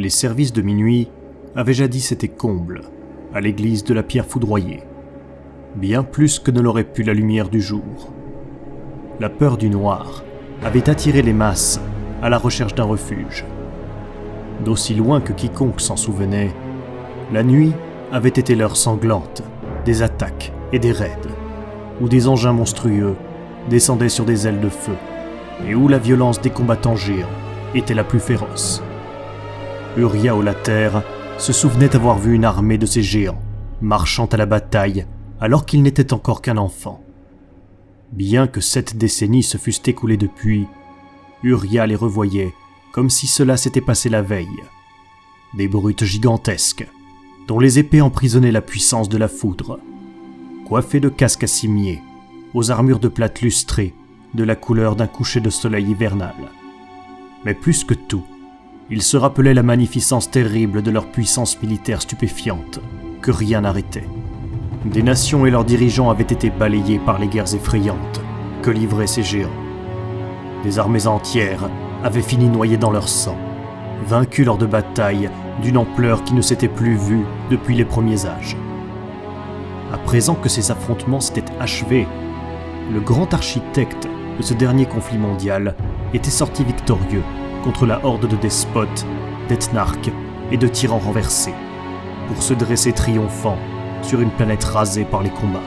Les services de minuit avaient jadis été comble à l'église de la Pierre Foudroyée, bien plus que ne l'aurait pu la lumière du jour. La peur du noir avait attiré les masses à la recherche d'un refuge. D'aussi loin que quiconque s'en souvenait, la nuit avait été l'heure sanglante des attaques et des raids, où des engins monstrueux descendaient sur des ailes de feu, et où la violence des combattants géants était la plus féroce. Uriah Olater se souvenait avoir vu une armée de ces géants marchant à la bataille alors qu'il n'était encore qu'un enfant. Bien que 7 décennies se fussent écoulées depuis, Uriah les revoyait comme si cela s'était passé la veille. Des brutes gigantesques, dont les épées emprisonnaient la puissance de la foudre, coiffés de casques à cimier, aux armures de plate lustrées, de la couleur d'un coucher de soleil hivernal. Mais plus que tout, ils se rappelaient la magnificence terrible de leur puissance militaire stupéfiante, que rien n'arrêtait. Des nations et leurs dirigeants avaient été balayés par les guerres effrayantes que livraient ces géants. Des armées entières avaient fini noyées dans leur sang, vaincues lors de batailles d'une ampleur qui ne s'était plus vue depuis les premiers âges. À présent que ces affrontements s'étaient achevés, le grand architecte de ce dernier conflit mondial était sorti victorieux contre la horde de despotes, d'ethnarques et de tyrans renversés, pour se dresser triomphant sur une planète rasée par les combats.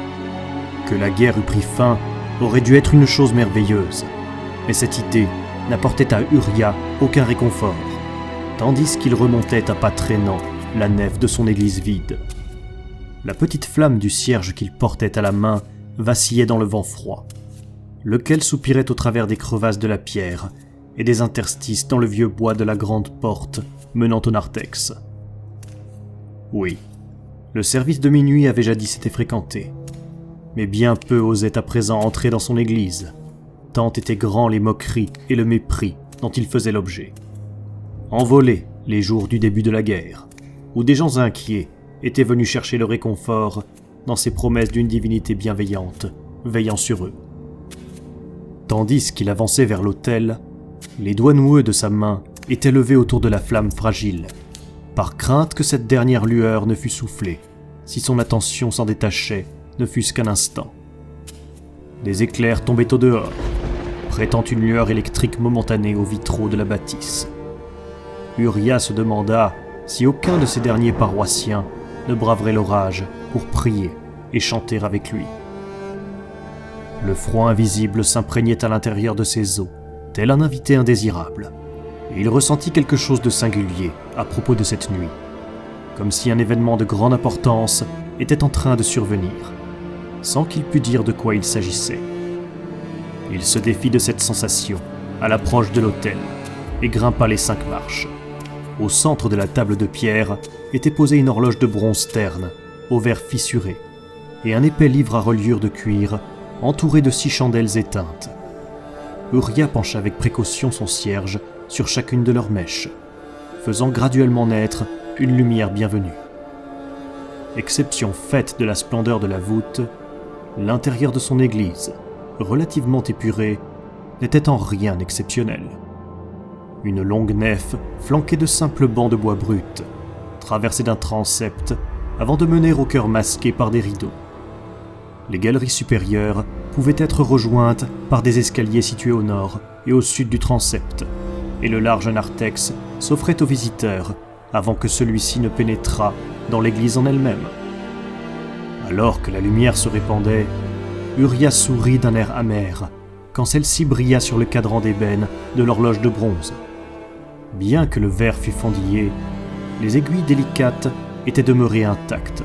Que la guerre eût pris fin aurait dû être une chose merveilleuse, mais cette idée n'apportait à Uriah aucun réconfort, tandis qu'il remontait à pas traînants la nef de son église vide. La petite flamme du cierge qu'il portait à la main vacillait dans le vent froid, lequel soupirait au travers des crevasses de la pierre et des interstices dans le vieux bois de la grande porte menant au narthex. Oui, le service de minuit avait jadis été fréquenté, mais bien peu osaient à présent entrer dans son église, tant étaient grands les moqueries et le mépris dont il faisait l'objet. Envolés les jours du début de la guerre, où des gens inquiets étaient venus chercher le réconfort dans ces promesses d'une divinité bienveillante veillant sur eux. Tandis qu'il avançait vers l'autel, les doigts noueux de sa main étaient levés autour de la flamme fragile, par crainte que cette dernière lueur ne fût soufflée, si son attention s'en détachait, ne fût-ce qu'un instant. Des éclairs tombaient au dehors, prêtant une lueur électrique momentanée aux vitraux de la bâtisse. Uriah se demanda si aucun de ces derniers paroissiens ne braverait l'orage pour prier et chanter avec lui. Le froid invisible s'imprégnait à l'intérieur de ses os, tel un invité indésirable, et il ressentit quelque chose de singulier à propos de cette nuit, comme si un événement de grande importance était en train de survenir, sans qu'il pût dire de quoi il s'agissait. Il se défit de cette sensation à l'approche de l'autel et grimpa les 5 marches. Au centre de la table de pierre était posée une horloge de bronze terne, au verre fissuré, et un épais livre à reliure de cuir entouré de 6 chandelles éteintes. Uriah pencha avec précaution son cierge sur chacune de leurs mèches, faisant graduellement naître une lumière bienvenue. Exception faite de la splendeur de la voûte, l'intérieur de son église, relativement épuré, n'était en rien exceptionnel. Une longue nef flanquée de simples bancs de bois brut, traversée d'un transept avant de mener au chœur masqué par des rideaux. Les galeries supérieures pouvaient être rejointes par des escaliers situés au nord et au sud du transept, et le large narthex s'offrait aux visiteurs avant que celui-ci ne pénétrât dans l'église en elle-même. Alors que la lumière se répandait, Uriah sourit d'un air amer quand celle-ci brilla sur le cadran d'ébène de l'horloge de bronze. Bien que le verre fût fendillé, les aiguilles délicates étaient demeurées intactes,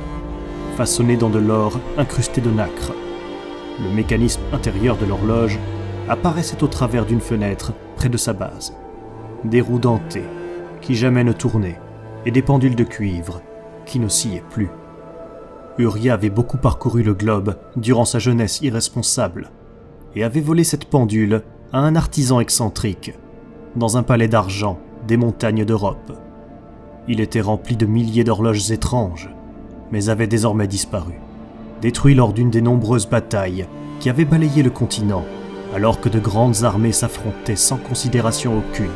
façonnées dans de l'or incrusté de nacre. Le mécanisme intérieur de l'horloge apparaissait au travers d'une fenêtre près de sa base. Des roues dentées, qui jamais ne tournaient, et des pendules de cuivre, qui n'oscillaient plus. Uriah avait beaucoup parcouru le globe durant sa jeunesse irresponsable, et avait volé cette pendule à un artisan excentrique, dans un palais d'argent des montagnes d'Europe. Il était rempli de milliers d'horloges étranges, mais avait désormais disparu, détruit lors d'une des nombreuses batailles qui avaient balayé le continent, alors que de grandes armées s'affrontaient sans considération aucune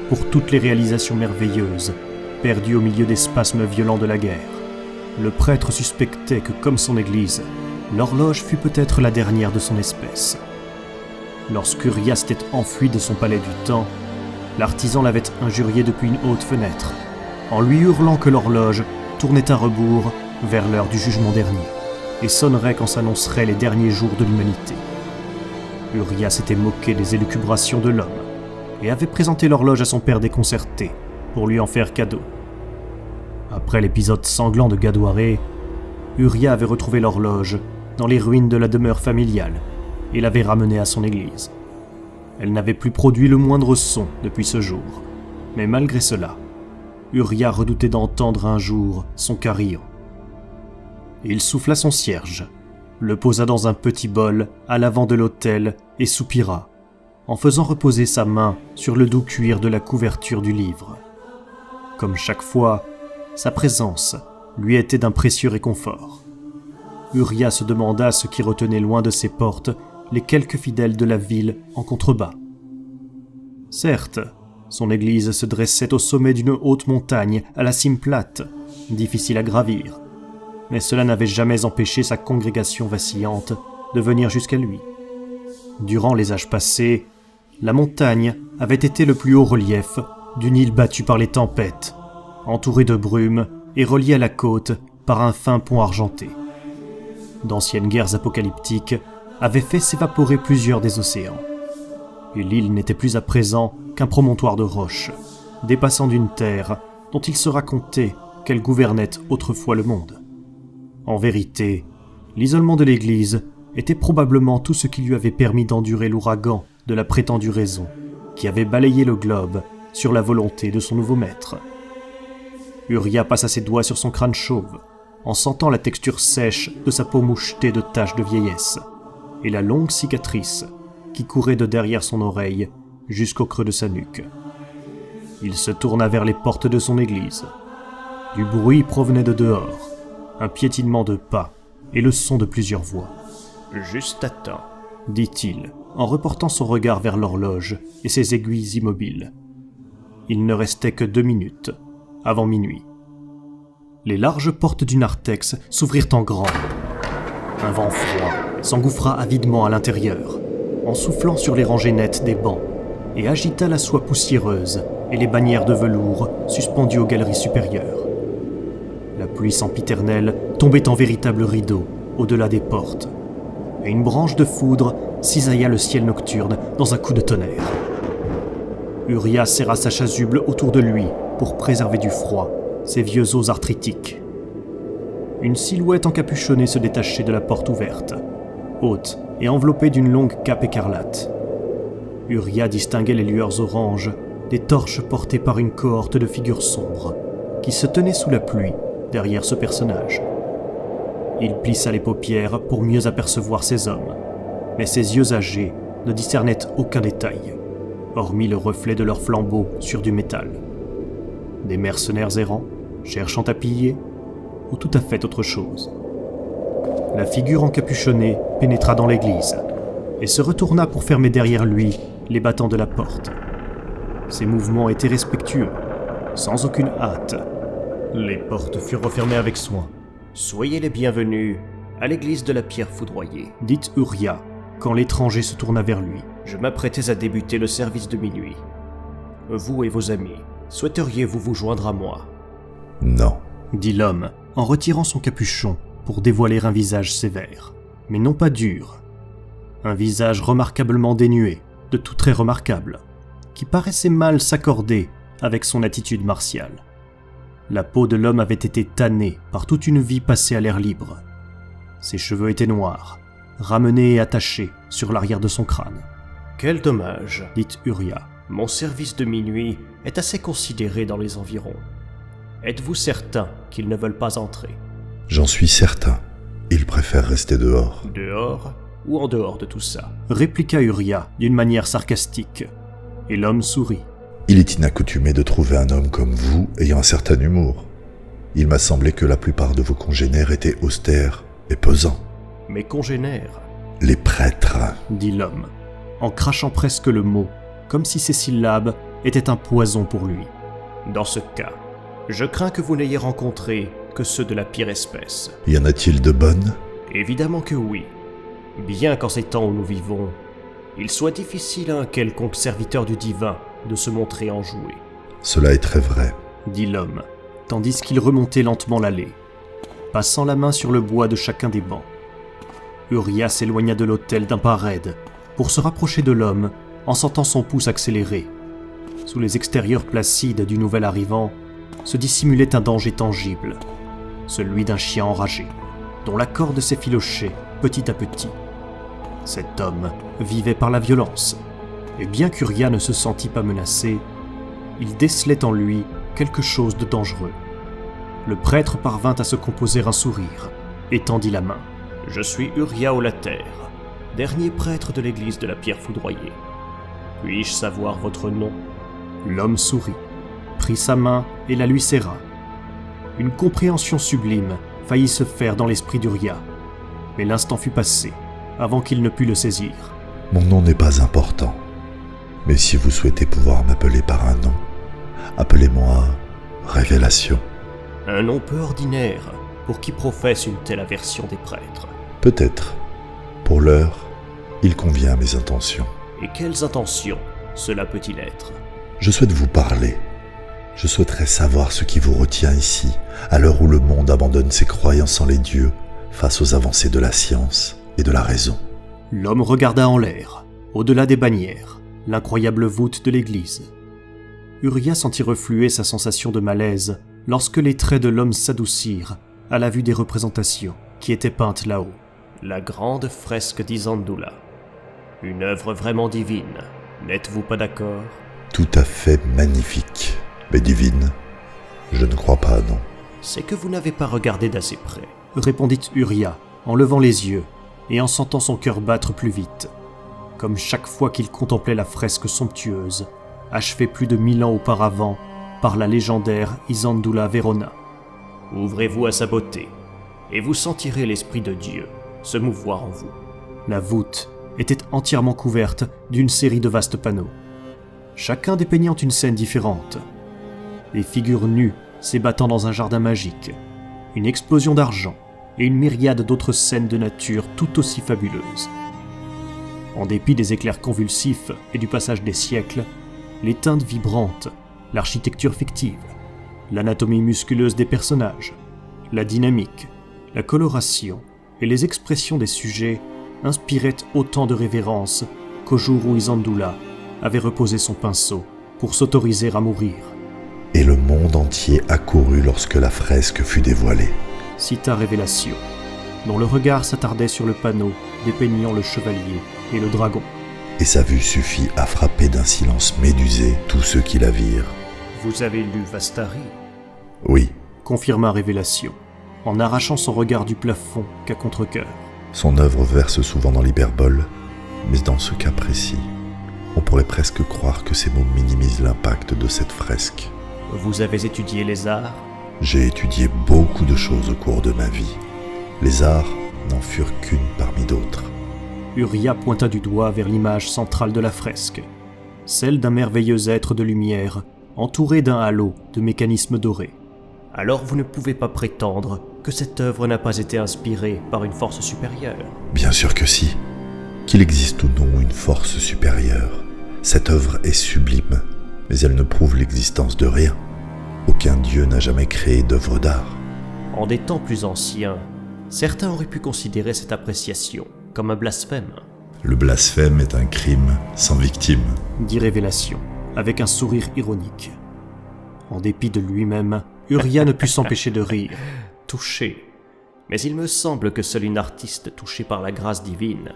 pour toutes les réalisations merveilleuses perdu au milieu des spasmes violents de la guerre. Le prêtre suspectait que, comme son église, l'horloge fut peut-être la dernière de son espèce. Lorsqu'Uria s'était enfui de son palais du temps, l'artisan l'avait injurié depuis une haute fenêtre, en lui hurlant que l'horloge tournait à rebours vers l'heure du jugement dernier, et sonnerait quand s'annonceraient les derniers jours de l'humanité. Uria s'était moqué des élucubrations de l'homme, et avait présenté l'horloge à son père déconcerté, pour lui en faire cadeau. Après l'épisode sanglant de Gadoiré, Uria avait retrouvé l'horloge dans les ruines de la demeure familiale, et l'avait ramenée à son église. Elle n'avait plus produit le moindre son depuis ce jour, mais malgré cela, Uria redoutait d'entendre un jour son carillon. Il souffla son cierge, le posa dans un petit bol à l'avant de l'autel et soupira, en faisant reposer sa main sur le doux cuir de la couverture du livre. Comme chaque fois, sa présence lui était d'un précieux réconfort. Uria se demanda ce qui retenait loin de ses portes les quelques fidèles de la ville en contrebas. Certes, son église se dressait au sommet d'une haute montagne à la cime plate, difficile à gravir, mais cela n'avait jamais empêché sa congrégation vacillante de venir jusqu'à lui. Durant les âges passés, la montagne avait été le plus haut relief d'une île battue par les tempêtes, entourée de brumes et reliée à la côte par un fin pont argenté. D'anciennes guerres apocalyptiques avaient fait s'évaporer plusieurs des océans, et l'île n'était plus à présent qu'un promontoire de roches, dépassant d'une terre dont il se racontait qu'elle gouvernait autrefois le monde. En vérité, l'isolement de l'Église était probablement tout ce qui lui avait permis d'endurer l'ouragan de la prétendue raison, qui avait balayé le globe sur la volonté de son nouveau maître. Uria passa ses doigts sur son crâne chauve, en sentant la texture sèche de sa peau mouchetée de taches de vieillesse, et la longue cicatrice qui courait de derrière son oreille jusqu'au creux de sa nuque. Il se tourna vers les portes de son église. Du bruit provenait de dehors, un piétinement de pas et le son de plusieurs voix. « Juste à temps », dit-il, en reportant son regard vers l'horloge et ses aiguilles immobiles. Il ne restait que 2 minutes avant minuit. Les larges portes du narthex s'ouvrirent en grand. Un vent froid s'engouffra avidement à l'intérieur, en soufflant sur les rangées nettes des bancs, et agita la soie poussiéreuse et les bannières de velours suspendues aux galeries supérieures. La pluie sempiternelle tombait en véritable rideau au-delà des portes, et une branche de foudre cisailla le ciel nocturne dans un coup de tonnerre. Uria serra sa chasuble autour de lui pour préserver du froid ses vieux os arthritiques. Une silhouette encapuchonnée se détachait de la porte ouverte, haute et enveloppée d'une longue cape écarlate. Uria distinguait les lueurs oranges des torches portées par une cohorte de figures sombres qui se tenaient sous la pluie derrière ce personnage. Il plissa les paupières pour mieux apercevoir ces hommes, mais ses yeux âgés ne discernaient aucun détail, hormis le reflet de leurs flambeaux sur du métal. Des mercenaires errants, cherchant à piller, ou tout à fait autre chose. La figure encapuchonnée pénétra dans l'église, et se retourna pour fermer derrière lui les battants de la porte. Ses mouvements étaient respectueux, sans aucune hâte. Les portes furent refermées avec soin. « Soyez les bienvenus à l'église de la pierre foudroyée », dit Uria, quand l'étranger se tourna vers lui. « Je m'apprêtais à débuter le service de minuit. Vous et vos amis, souhaiteriez-vous vous joindre à moi ?»« Non, » dit l'homme, en retirant son capuchon pour dévoiler un visage sévère, mais non pas dur. Un visage remarquablement dénué de tout trait remarquable, qui paraissait mal s'accorder avec son attitude martiale. La peau de l'homme avait été tannée par toute une vie passée à l'air libre. Ses cheveux étaient noirs, ramenés et attachés sur l'arrière de son crâne. « Quel dommage, dit Uria. Mon service de minuit est assez considéré dans les environs. Êtes-vous certain qu'ils ne veulent pas entrer ?»« J'en suis certain. Ils préfèrent rester dehors. »« Dehors ou en dehors de tout ça ?» répliqua Uria d'une manière sarcastique. Et l'homme sourit. Il est inaccoutumé de trouver un homme comme vous ayant un certain humour. Il m'a semblé que la plupart de vos congénères étaient austères et pesants. « Mes congénères ?» Les prêtres, dit l'homme, en crachant presque le mot, comme si ces syllabes étaient un poison pour lui. « Dans ce cas, Je crains que vous n'ayez rencontré que ceux de la pire espèce. Y en a-t-il de bonnes? Évidemment que oui. Bien qu'en ces temps où nous vivons, il soit difficile à un quelconque serviteur du divin de se montrer enjoué. Cela est très vrai. Dit l'homme, tandis qu'il remontait lentement l'allée, passant la main sur le bois de chacun des bancs. Uria s'éloigna de l'autel d'un pas raide, pour se rapprocher de l'homme en sentant son pouce accélérer. Sous les extérieurs placides du nouvel arrivant, se dissimulait un danger tangible, celui d'un chien enragé, dont la corde s'effilochait petit à petit. Cet homme vivait par la violence, et bien qu'Uria ne se sentît pas menacé, il décelait en lui quelque chose de dangereux. Le prêtre parvint à se composer un sourire, et tendit la main. « Je suis Uria Olater, dernier prêtre de l'église de la pierre foudroyée. Puis-je savoir votre nom ?» L'homme sourit, prit sa main et la lui serra. Une compréhension sublime faillit se faire dans l'esprit d'Uria, mais l'instant fut passé avant qu'il ne pût le saisir. Mon nom n'est pas important, mais si vous souhaitez pouvoir m'appeler par un nom, appelez-moi Révélation. Un nom peu ordinaire pour qui professe une telle aversion des prêtres. Peut-être. Pour l'heure, il convient à mes intentions. Et quelles intentions cela peut-il être ? Je souhaite vous parler. Je souhaiterais savoir ce qui vous retient ici, à l'heure où le monde abandonne ses croyances en les dieux face aux avancées de la science et de la raison. L'homme regarda en l'air, au-delà des bannières, l'incroyable voûte de l'église. Uria sentit refluer sa sensation de malaise lorsque les traits de l'homme s'adoucirent à la vue des représentations qui étaient peintes là-haut. La grande fresque d'Isandula. Une œuvre vraiment divine, n'êtes-vous pas d'accord ? Tout à fait magnifique, mais divine. Je ne crois pas, non. C'est que vous n'avez pas regardé d'assez près, répondit Uria en levant les yeux et en sentant son cœur battre plus vite, comme chaque fois qu'il contemplait la fresque somptueuse, achevée plus de 1000 ans auparavant par la légendaire Isandula Verona. Ouvrez-vous à sa beauté, et vous sentirez l'Esprit de Dieu se mouvoir en vous. La voûte était entièrement couverte d'une série de vastes panneaux, chacun dépeignant une scène différente. Des figures nues s'ébattant dans un jardin magique, une explosion d'argent et une myriade d'autres scènes de nature tout aussi fabuleuses. En dépit des éclairs convulsifs et du passage des siècles, les teintes vibrantes, l'architecture fictive, l'anatomie musculeuse des personnages, la dynamique, la coloration et les expressions des sujets inspiraient autant de révérence qu'au jour où Isandula avait reposé son pinceau pour s'autoriser à mourir. Et le monde entier accourut lorsque la fresque fut dévoilée. Cita Révélation, dont le regard s'attardait sur le panneau dépeignant le chevalier et le dragon. Et sa vue suffit à frapper d'un silence médusé tous ceux qui la virent. Vous avez lu Vastari ? Oui, confirma Révélation, en arrachant son regard du plafond qu'à contre-cœur. son œuvre verse souvent dans l'hyperbole, mais dans ce cas précis, on pourrait presque croire que ces mots minimisent l'impact de cette fresque. Vous avez étudié les arts ? J'ai étudié beaucoup de choses au cours de ma vie. Les arts n'en furent qu'une parmi d'autres. Uria pointa du doigt vers l'image centrale de la fresque, celle d'un merveilleux être de lumière, entouré d'un halo de mécanismes dorés. Alors vous ne pouvez pas prétendre que cette œuvre n'a pas été inspirée par une force supérieure. Bien sûr que si. Qu'il existe ou non une force supérieure, cette œuvre est sublime, mais elle ne prouve l'existence de rien. Aucun dieu n'a jamais créé d'œuvre d'art. En des temps plus anciens, certains auraient pu considérer cette appréciation comme un blasphème. Le blasphème est un crime sans victime, dit Révélation, avec un sourire ironique. En dépit de lui-même, Uria ne put s'empêcher de rire, touché. Mais il me semble que seule une artiste touchée par la grâce divine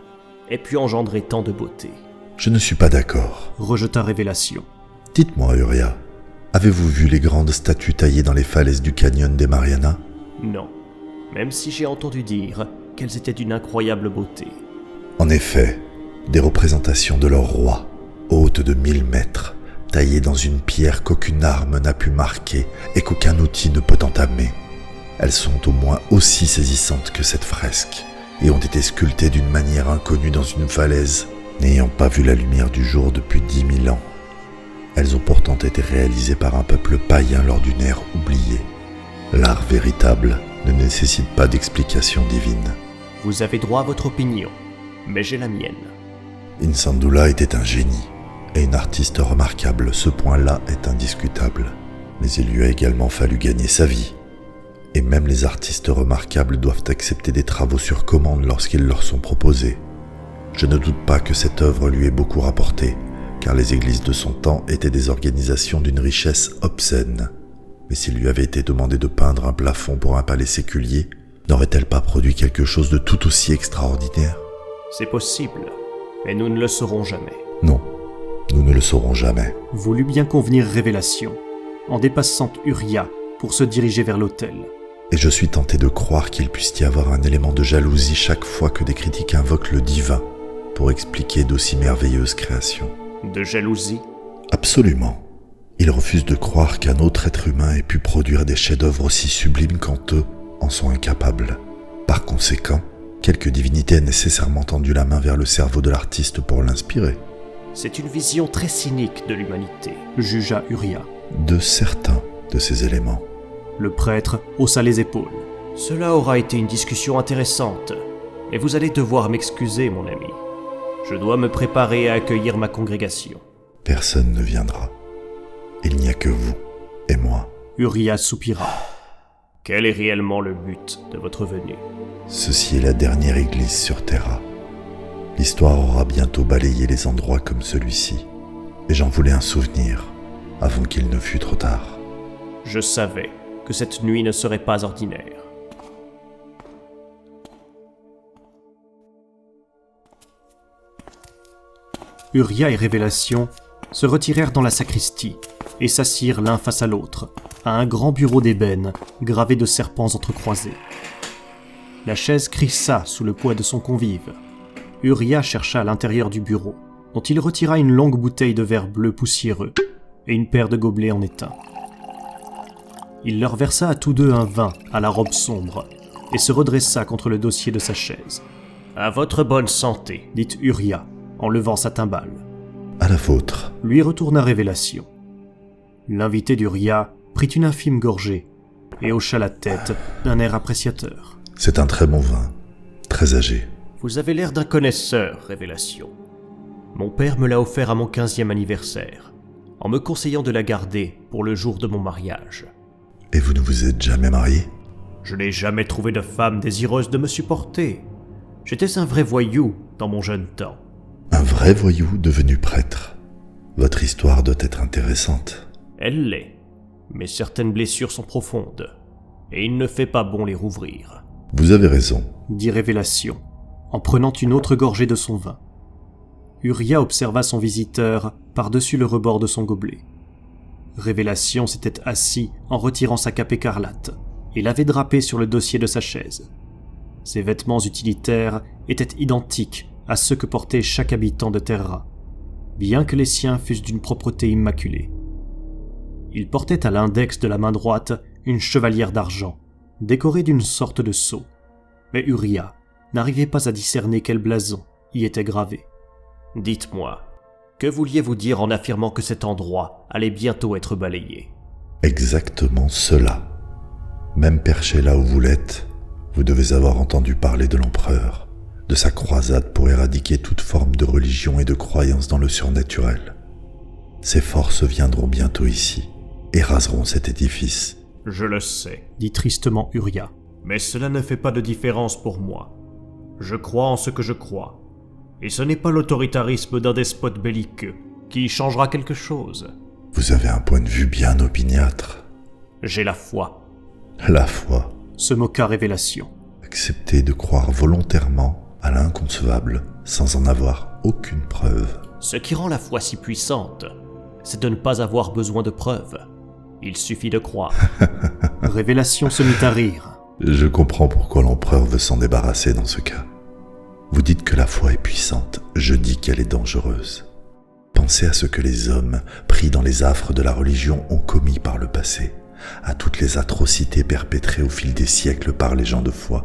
ait pu engendrer tant de beauté. Je ne suis pas d'accord, rejeta Révélation. Dites-moi, Uria, avez-vous vu les grandes statues taillées dans les falaises du canyon des Marianas ? Non, même si j'ai entendu dire qu'elles étaient d'une incroyable beauté. En effet, des représentations de leur roi, hautes de 1000 mètres, taillées dans une pierre qu'aucune arme n'a pu marquer et qu'aucun outil ne peut entamer. Elles sont au moins aussi saisissantes que cette fresque et ont été sculptées d'une manière inconnue dans une falaise, n'ayant pas vu la lumière du jour depuis 10 000 ans. Elles ont pourtant été réalisées par un peuple païen lors d'une ère oubliée. L'art véritable ne nécessite pas d'explication divine. Vous avez droit à votre opinion, mais j'ai la mienne. Insandula était un génie et une artiste remarquable, ce point-là est indiscutable. Mais il lui a également fallu gagner sa vie. Et même les artistes remarquables doivent accepter des travaux sur commande lorsqu'ils leur sont proposés. Je ne doute pas que cette œuvre lui ait beaucoup rapporté, car les églises de son temps étaient des organisations d'une richesse obscène. Mais s'il lui avait été demandé de peindre un plafond pour un palais séculier, n'aurait-elle pas produit quelque chose de tout aussi extraordinaire ? C'est possible, mais nous ne le saurons jamais. Non, nous ne le saurons jamais. Voulut bien convenir Révélation, en dépassant Uria pour se diriger vers l'autel. Et je suis tenté de croire qu'il puisse y avoir un élément de jalousie chaque fois que des critiques invoquent le divin pour expliquer d'aussi merveilleuses créations. De jalousie ? Absolument. Ils refusent de croire qu'un autre être humain ait pu produire des chefs-d'œuvre aussi sublimes quand eux en sont incapables. Par conséquent, quelque divinité a nécessairement tendu la main vers le cerveau de l'artiste pour l'inspirer. C'est une vision très cynique de l'humanité, jugea Uria. De certains de ces éléments. Le prêtre haussa les épaules. Cela aura été une discussion intéressante, et vous allez devoir m'excuser, mon ami. Je dois me préparer à accueillir ma congrégation. Personne ne viendra. Il n'y a que vous et moi. Uria soupira. Quel est réellement le but de votre venue ? Ceci est la dernière église sur Terra. L'histoire aura bientôt balayé les endroits comme celui-ci, et j'en voulais un souvenir avant qu'il ne fût trop tard. Je savais que cette nuit ne serait pas ordinaire. Uria et Révélation se retirèrent dans la sacristie et s'assirent l'un face à l'autre, à un grand bureau d'ébène gravé de serpents entrecroisés. La chaise crissa sous le poids de son convive. Uria chercha à l'intérieur du bureau, dont il retira une longue bouteille de verre bleu poussiéreux et une paire de gobelets en étain. Il leur versa à tous deux un vin à la robe sombre et se redressa contre le dossier de sa chaise. « À votre bonne santé », dit Uria, en levant sa timbale. « À la vôtre », lui retourna Révélation. L'invité d'Uria prit une infime gorgée et hocha la tête d'un air appréciateur. « C'est un très bon vin, très âgé. » Vous avez l'air d'un connaisseur, Révélation. Mon père me l'a offert à mon 15e anniversaire, en me conseillant de la garder pour le jour de mon mariage. Et vous ne vous êtes jamais marié ? Je n'ai jamais trouvé de femme désireuse de me supporter. J'étais un vrai voyou dans mon jeune temps. Un vrai voyou devenu prêtre. Votre histoire doit être intéressante. Elle l'est, mais certaines blessures sont profondes, et il ne fait pas bon les rouvrir. Vous avez raison, dit Révélation, en prenant une autre gorgée de son vin. Uria observa son visiteur par-dessus le rebord de son gobelet. Révélation s'était assis en retirant sa cape écarlate et l'avait drapée sur le dossier de sa chaise. Ses vêtements utilitaires étaient identiques à ceux que portait chaque habitant de Terra, bien que les siens fussent d'une propreté immaculée. Il portait à l'index de la main droite une chevalière d'argent, décorée d'une sorte de sceau, mais Uria n'arrivait pas à discerner quel blason y était gravé. « Dites-moi, que vouliez-vous dire en affirmant que cet endroit allait bientôt être balayé ?» Exactement cela. Même perché là où vous l'êtes, vous devez avoir entendu parler de l'empereur, de sa croisade pour éradiquer toute forme de religion et de croyance dans le surnaturel. Ces forces viendront bientôt ici et raseront cet édifice. « Je le sais, » dit tristement Uria. « Mais cela ne fait pas de différence pour moi. Je crois en ce que je crois. Et ce n'est pas l'autoritarisme d'un despote belliqueux qui changera quelque chose. » Vous avez un point de vue bien opiniâtre. J'ai la foi. La foi, se moqua Révélation. Accepter de croire volontairement à l'inconcevable sans en avoir aucune preuve. Ce qui rend la foi si puissante, c'est de ne pas avoir besoin de preuves. Il suffit de croire. Révélation se mit à rire. Je comprends pourquoi l'empereur veut s'en débarrasser dans ce cas. Vous dites que la foi est puissante, je dis qu'elle est dangereuse. Pensez à ce que les hommes, pris dans les affres de la religion, ont commis par le passé, à toutes les atrocités perpétrées au fil des siècles par les gens de foi.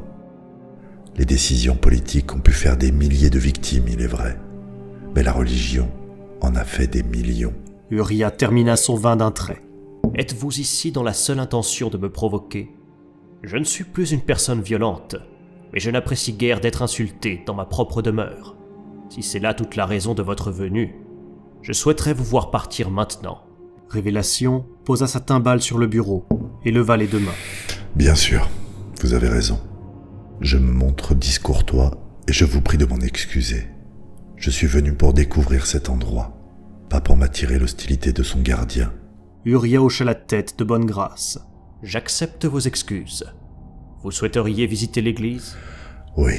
Les décisions politiques ont pu faire des milliers de victimes, il est vrai, mais la religion en a fait des millions. Uria termina son vin d'un trait. « Êtes-vous ici dans la seule intention de me provoquer ? Je ne suis plus une personne violente, mais je n'apprécie guère d'être insulté dans ma propre demeure. Si c'est là toute la raison de votre venue, je souhaiterais vous voir partir maintenant. » Révélation posa sa timbale sur le bureau et leva les deux mains. « Bien sûr, vous avez raison. Je me montre discourtois et je vous prie de m'en excuser. Je suis venu pour découvrir cet endroit, pas pour m'attirer l'hostilité de son gardien. » Uria hocha la tête de bonne grâce. « J'accepte vos excuses. Vous souhaiteriez visiter l'église ? » ?»« Oui. »«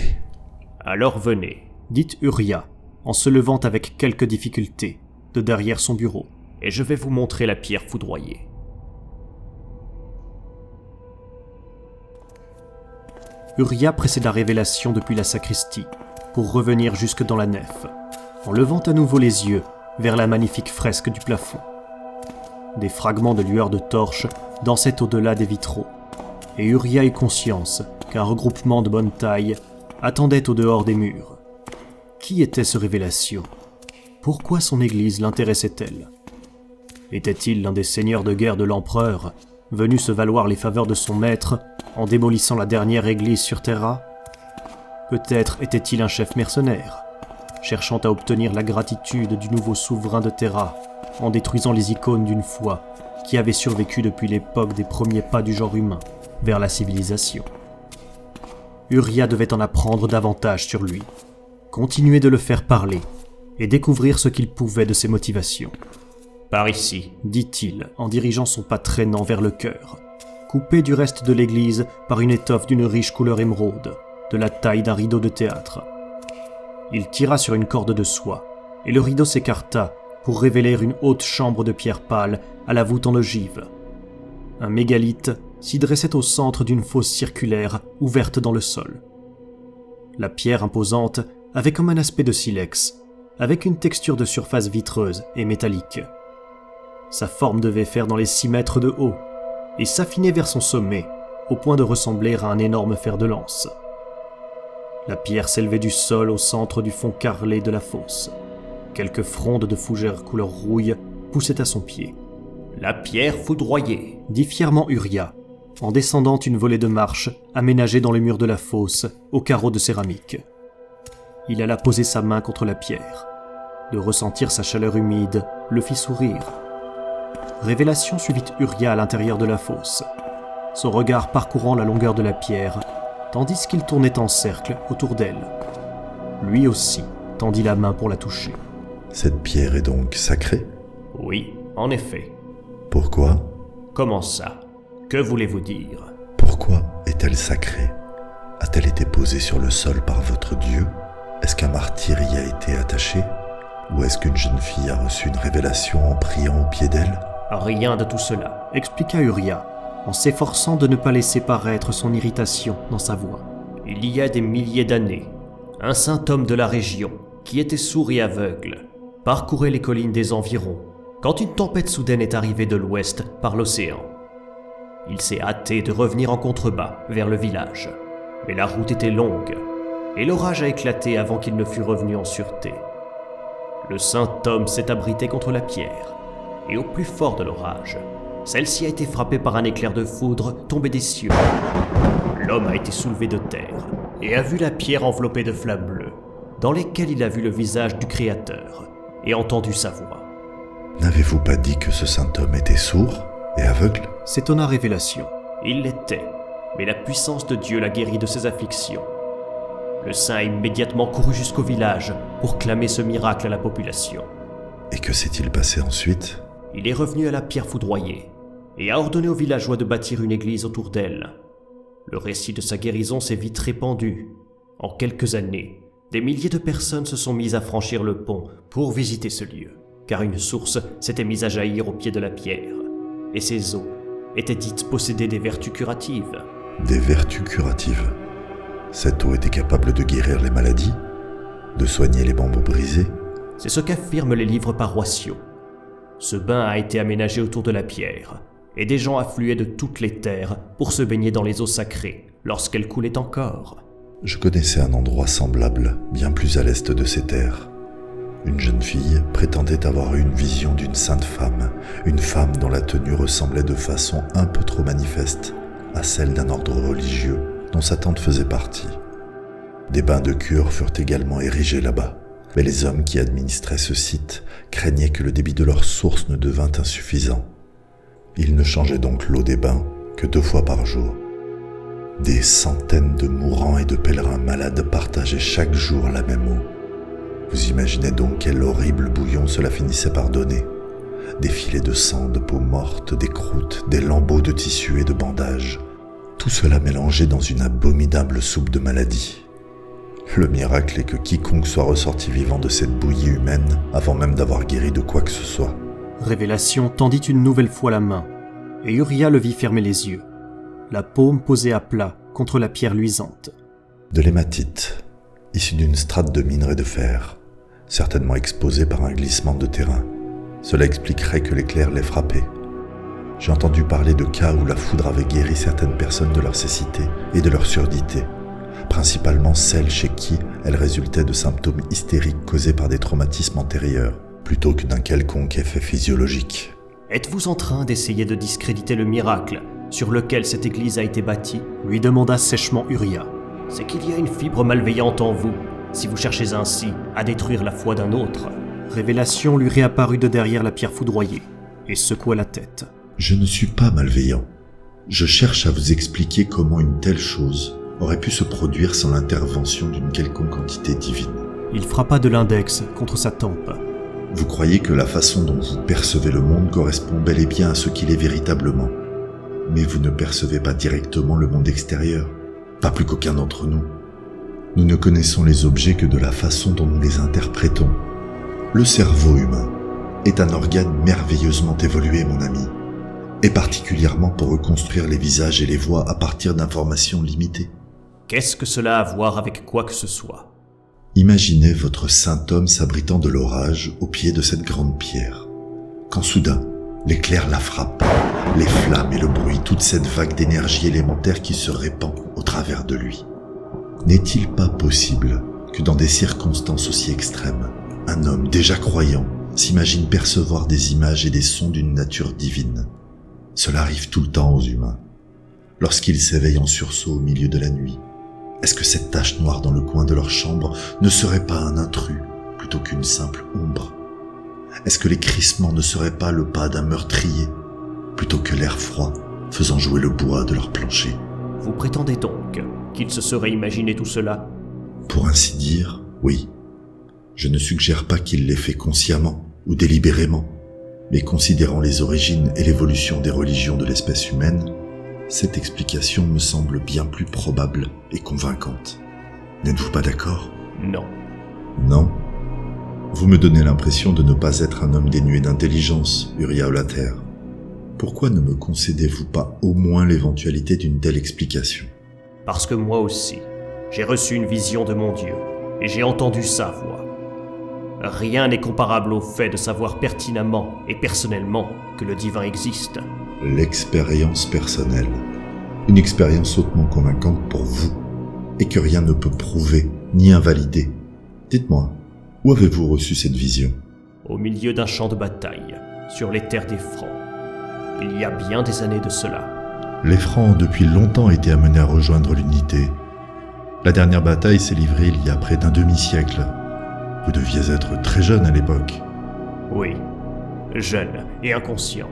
Alors venez, » dit Uria, en se levant avec quelques difficultés de derrière son bureau. « Et je vais vous montrer la pierre foudroyée. » Uria précéda Révélation depuis la sacristie, pour revenir jusque dans la nef, en levant à nouveau les yeux vers la magnifique fresque du plafond. Des fragments de lueur de torche dansaient au-delà des vitraux, et Uria eut conscience qu'un regroupement de bonne taille attendait au dehors des murs. Qui était ce Révélation ? Pourquoi son église l'intéressait-elle ? Était-il l'un des seigneurs de guerre de l'empereur, venu se valoir les faveurs de son maître en démolissant la dernière église sur Terra ? Peut-être était-il un chef mercenaire, cherchant à obtenir la gratitude du nouveau souverain de Terra en détruisant les icônes d'une foi qui avait survécu depuis l'époque des premiers pas du genre humain vers la civilisation. Uria devait en apprendre davantage sur lui, continuer de le faire parler et découvrir ce qu'il pouvait de ses motivations. « Par ici, » dit-il en dirigeant son pas traînant vers le chœur, coupé du reste de l'église par une étoffe d'une riche couleur émeraude, de la taille d'un rideau de théâtre. Il tira sur une corde de soie, et le rideau s'écarta pour révéler une haute chambre de pierre pâle à la voûte en ogive. Un mégalithe s'y dressait au centre d'une fosse circulaire ouverte dans le sol. La pierre imposante avait comme un aspect de silex, avec une texture de surface vitreuse et métallique. Sa forme devait faire dans les 6 mètres de haut, et s'affiner vers son sommet, au point de ressembler à un énorme fer de lance. La pierre s'élevait du sol au centre du fond carrelé de la fosse. Quelques frondes de fougères couleur rouille poussaient à son pied. « La pierre foudroyée » dit fièrement Uria, en descendant une volée de marches aménagée dans les murs de la fosse aux carreaux de céramique. Il alla poser sa main contre la pierre. De ressentir sa chaleur humide le fit sourire. Révélation suivit Uria à l'intérieur de la fosse, son regard parcourant la longueur de la pierre, tandis qu'il tournait en cercle autour d'elle. Lui aussi tendit la main pour la toucher. « Cette pierre est donc sacrée ? » ?»« Oui, en effet. »« Pourquoi ? » ?»« Comment ça ? Que voulez-vous dire ? » ?»« Pourquoi est-elle sacrée ? A-t-elle été posée sur le sol par votre Dieu ? Est-ce qu'un martyr y a été attaché ? Ou est-ce qu'une jeune fille a reçu une révélation en priant au pied d'elle ? » ?»« Rien de tout cela, » expliqua Uria, en s'efforçant de ne pas laisser paraître son irritation dans sa voix. « Il y a des milliers d'années, un saint homme de la région, qui était sourd et aveugle, parcourait les collines des environs, quand une tempête soudaine est arrivée de l'ouest par l'océan. Il s'est hâté de revenir en contrebas vers le village, mais la route était longue, et l'orage a éclaté avant qu'il ne fût revenu en sûreté. Le saint homme s'est abrité contre la pierre, et au plus fort de l'orage, celle-ci a été frappée par un éclair de foudre tombé des cieux. L'homme a été soulevé de terre, et a vu la pierre enveloppée de flammes bleues, dans lesquelles il a vu le visage du Créateur, et entendu sa voix. « N'avez-vous pas dit que ce saint homme était sourd et aveugle ?» s'étonna Révélation. Il l'était, mais la puissance de Dieu l'a guéri de ses afflictions. Le saint a immédiatement couru jusqu'au village pour clamer ce miracle à la population. Et que s'est-il passé ensuite ? Il est revenu à la pierre foudroyée et a ordonné aux villageois de bâtir une église autour d'elle. Le récit de sa guérison s'est vite répandu. En quelques années, des milliers de personnes se sont mises à franchir le pont pour visiter ce lieu, car une source s'était mise à jaillir au pied de la pierre, et ses eaux étaient dites posséder des vertus curatives. Des vertus curatives ? Cette eau était capable de guérir les maladies ? De soigner les bambous brisés ? C'est ce qu'affirment les livres paroissiaux. Ce bain a été aménagé autour de la pierre, et des gens affluaient de toutes les terres pour se baigner dans les eaux sacrées lorsqu'elles coulaient encore. Je connaissais un endroit semblable, bien plus à l'est de ces terres. Une jeune fille prétendait avoir eu une vision d'une sainte femme, une femme dont la tenue ressemblait de façon un peu trop manifeste à celle d'un ordre religieux dont sa tante faisait partie. Des bains de cure furent également érigés là-bas, mais les hommes qui administraient ce site craignaient que le débit de leur source ne devint insuffisant. Ils ne changeaient donc l'eau des bains que 2 fois par jour. Des centaines de mourants et de pèlerins malades partageaient chaque jour la même eau. Vous imaginez donc quel horrible bouillon cela finissait par donner. Des filets de sang, de peau morte, des croûtes, des lambeaux de tissu et de bandages. Tout cela mélangé dans une abominable soupe de maladie. Le miracle est que quiconque soit ressorti vivant de cette bouillie humaine avant même d'avoir guéri de quoi que ce soit. Révélation tendit une nouvelle fois la main, et Uria le vit fermer les yeux, la paume posée à plat contre la pierre luisante. De l'hématite, issue d'une strate de minerai de fer, certainement exposée par un glissement de terrain. Cela expliquerait que l'éclair l'ait frappé. J'ai entendu parler de cas où la foudre avait guéri certaines personnes de leur cécité et de leur surdité, principalement celles chez qui elle résultait de symptômes hystériques causés par des traumatismes antérieurs, plutôt que d'un quelconque effet physiologique. Êtes-vous en train d'essayer de discréditer le miracle sur lequel cette église a été bâtie ? Lui demanda sèchement Uria. C'est qu'il y a une fibre malveillante en vous, si vous cherchez ainsi à détruire la foi d'un autre. Révélation lui réapparut de derrière la pierre foudroyée et secoua la tête. Je ne suis pas malveillant. Je cherche à vous expliquer comment une telle chose aurait pu se produire sans l'intervention d'une quelconque entité divine. Il frappa de l'index contre sa tempe. Vous croyez que la façon dont vous percevez le monde correspond bel et bien à ce qu'il est véritablement. Mais vous ne percevez pas directement le monde extérieur, pas plus qu'aucun d'entre nous. Nous ne connaissons les objets que de la façon dont nous les interprétons. Le cerveau humain est un organe merveilleusement évolué, mon ami, et particulièrement pour reconstruire les visages et les voix à partir d'informations limitées. Qu'est-ce que cela a à voir avec quoi que ce soit ? Imaginez votre saint homme s'abritant de l'orage au pied de cette grande pierre. Quand soudain, l'éclair la frappe, les flammes et le bruit, toute cette vague d'énergie élémentaire qui se répand au travers de lui. N'est-il pas possible que dans des circonstances aussi extrêmes, un homme déjà croyant s'imagine percevoir des images et des sons d'une nature divine ? Cela arrive tout le temps aux humains. Lorsqu'ils s'éveillent en sursaut au milieu de la nuit, est-ce que cette tache noire dans le coin de leur chambre ne serait pas un intrus plutôt qu'une simple ombre ? Est-ce que les crissements ne seraient pas le pas d'un meurtrier plutôt que l'air froid faisant jouer le bois de leur plancher ? Vous prétendez donc qu'il se serait imaginé tout cela ? Pour ainsi dire, oui. Je ne suggère pas qu'il l'ait fait consciemment ou délibérément, mais considérant les origines et l'évolution des religions de l'espèce humaine, cette explication me semble bien plus probable et convaincante. N'êtes-vous pas d'accord ? Non. Non ? Vous me donnez l'impression de ne pas être un homme dénué d'intelligence, Uria Olater. Pourquoi ne me concédez-vous pas au moins l'éventualité d'une telle explication ? Parce que moi aussi, j'ai reçu une vision de mon Dieu, et j'ai entendu sa voix. Rien n'est comparable au fait de savoir pertinemment et personnellement que le divin existe. L'expérience personnelle. Une expérience hautement convaincante pour vous, et que rien ne peut prouver ni invalider. Dites-moi, où avez-vous reçu cette vision ? Au milieu d'un champ de bataille, sur les terres des Francs. Il y a bien des années de cela. Les Francs ont depuis longtemps été amenés à rejoindre l'unité. La dernière bataille s'est livrée il y a près d'un demi-siècle. Vous deviez être très jeune à l'époque. Oui, jeune et inconscient.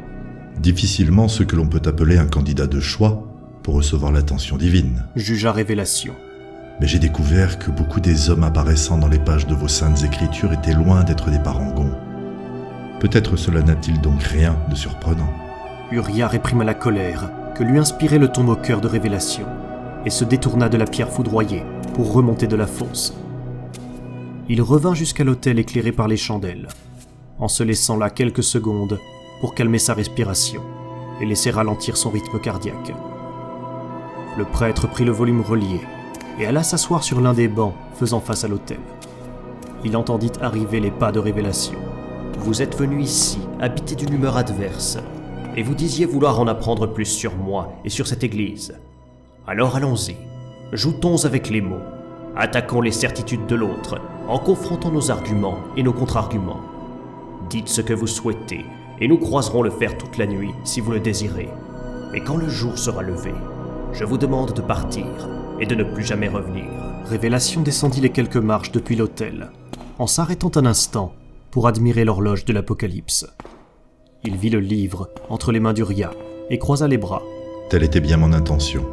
Difficilement ce que l'on peut appeler un candidat de choix pour recevoir l'attention divine. Jugea Révélation. Mais j'ai découvert que beaucoup des hommes apparaissant dans les pages de vos saintes écritures étaient loin d'être des parangons. Peut-être cela n'a-t-il donc rien de surprenant. Uria réprima la colère que lui inspirait le ton moqueur de Révélation et se détourna de la pierre foudroyée pour remonter de la fosse. Il revint jusqu'à l'autel éclairé par les chandelles, en se laissant là quelques secondes pour calmer sa respiration et laisser ralentir son rythme cardiaque. Le prêtre prit le volume relié et alla s'asseoir sur l'un des bancs faisant face à l'autel. Il entendit arriver les pas de Révélation. « Vous êtes venu ici, habité d'une humeur adverse, et vous disiez vouloir en apprendre plus sur moi et sur cette église. Alors allons-y, joutons avec les mots. Attaquons les certitudes de l'autre, en confrontant nos arguments et nos contre-arguments. Dites ce que vous souhaitez, et nous croiserons le fer toute la nuit, si vous le désirez. Mais quand le jour sera levé, je vous demande de partir, et de ne plus jamais revenir. Révélation descendit les quelques marches depuis l'autel, en s'arrêtant un instant pour admirer l'horloge de l'Apocalypse. Il vit le livre entre les mains d'Uria, et croisa les bras. Telle était bien mon intention.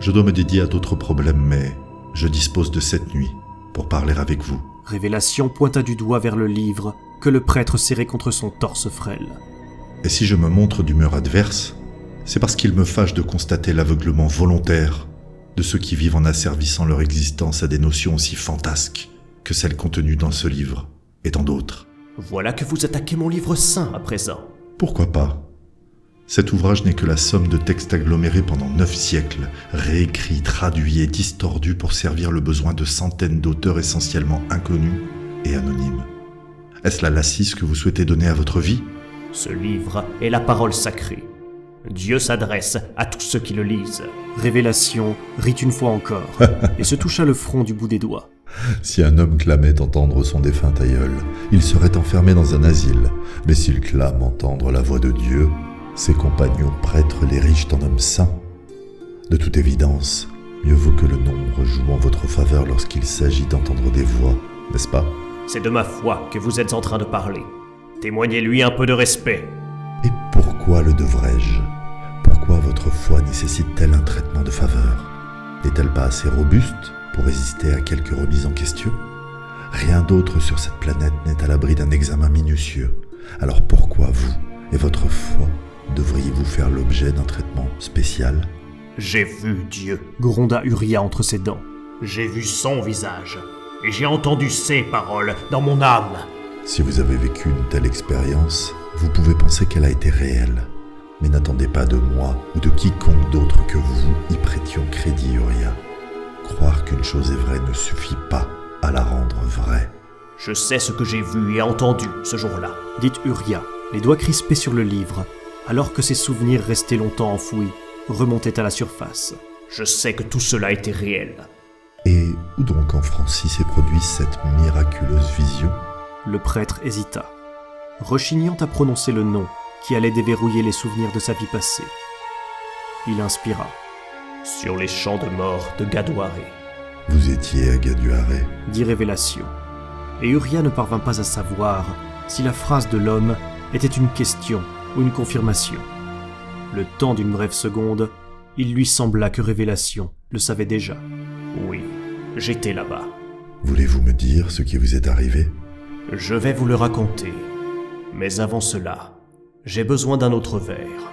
Je dois me dédier à d'autres problèmes, mais je dispose de cette nuit pour parler avec vous. Révélation pointa du doigt vers le livre que le prêtre serrait contre son torse frêle. Et si je me montre d'humeur adverse, c'est parce qu'il me fâche de constater l'aveuglement volontaire de ceux qui vivent en asservissant leur existence à des notions aussi fantasques que celles contenues dans ce livre et dans d'autres. Voilà que vous attaquez mon livre saint à présent. Pourquoi pas ? Cet ouvrage n'est que la somme de textes agglomérés pendant 9 siècles, réécrits, traduits et distordus pour servir le besoin de centaines d'auteurs essentiellement inconnus et anonymes. Est-ce la lassise que vous souhaitez donner à votre vie ? Ce livre est la parole sacrée. Dieu s'adresse à tous ceux qui le lisent. Révélation rit une fois encore et se toucha le front du bout des doigts. Si un homme clamait entendre son défunt aïeul, il serait enfermé dans un asile. Mais s'il clame entendre la voix de Dieu, ses compagnons prêtres l'érigent en homme saint. De toute évidence, mieux vaut que le nombre joue en votre faveur lorsqu'il s'agit d'entendre des voix, n'est-ce pas ? C'est de ma foi que vous êtes en train de parler. Témoignez-lui un peu de respect. Et pourquoi le devrais-je ? Pourquoi votre foi nécessite-t-elle un traitement de faveur ? N'est-elle pas assez robuste pour résister à quelques remises en question ? Rien d'autre sur cette planète n'est à l'abri d'un examen minutieux. Alors pourquoi vous et votre foi devriez-vous faire l'objet d'un traitement spécial ? J'ai vu Dieu, gronda Uria entre ses dents. J'ai vu son visage, et j'ai entendu ses paroles dans mon âme. Si vous avez vécu une telle expérience, vous pouvez penser qu'elle a été réelle. Mais n'attendez pas de moi ou de quiconque d'autre que vous y prêtions crédit, Uria. Croire qu'une chose est vraie ne suffit pas à la rendre vraie. Je sais ce que j'ai vu et entendu ce jour-là, dit Uria, les doigts crispés sur le livre, alors que ses souvenirs restés longtemps enfouis remontaient à la surface. Je sais que tout cela était réel. Et où donc en Francis s'est produite cette miraculeuse vision ? Le prêtre hésita, rechignant à prononcer le nom qui allait déverrouiller les souvenirs de sa vie passée. Il inspira. Sur les champs de mort de Gadoiré. Vous étiez à Gadoiré, dit Révélation. Et Uria ne parvint pas à savoir si la phrase de l'homme était une question ou une confirmation. Le temps d'une brève seconde, il lui sembla que Révélation le savait déjà. Oui, j'étais là-bas. Voulez-vous me dire ce qui vous est arrivé ? Je vais vous le raconter. Mais avant cela, j'ai besoin d'un autre verre.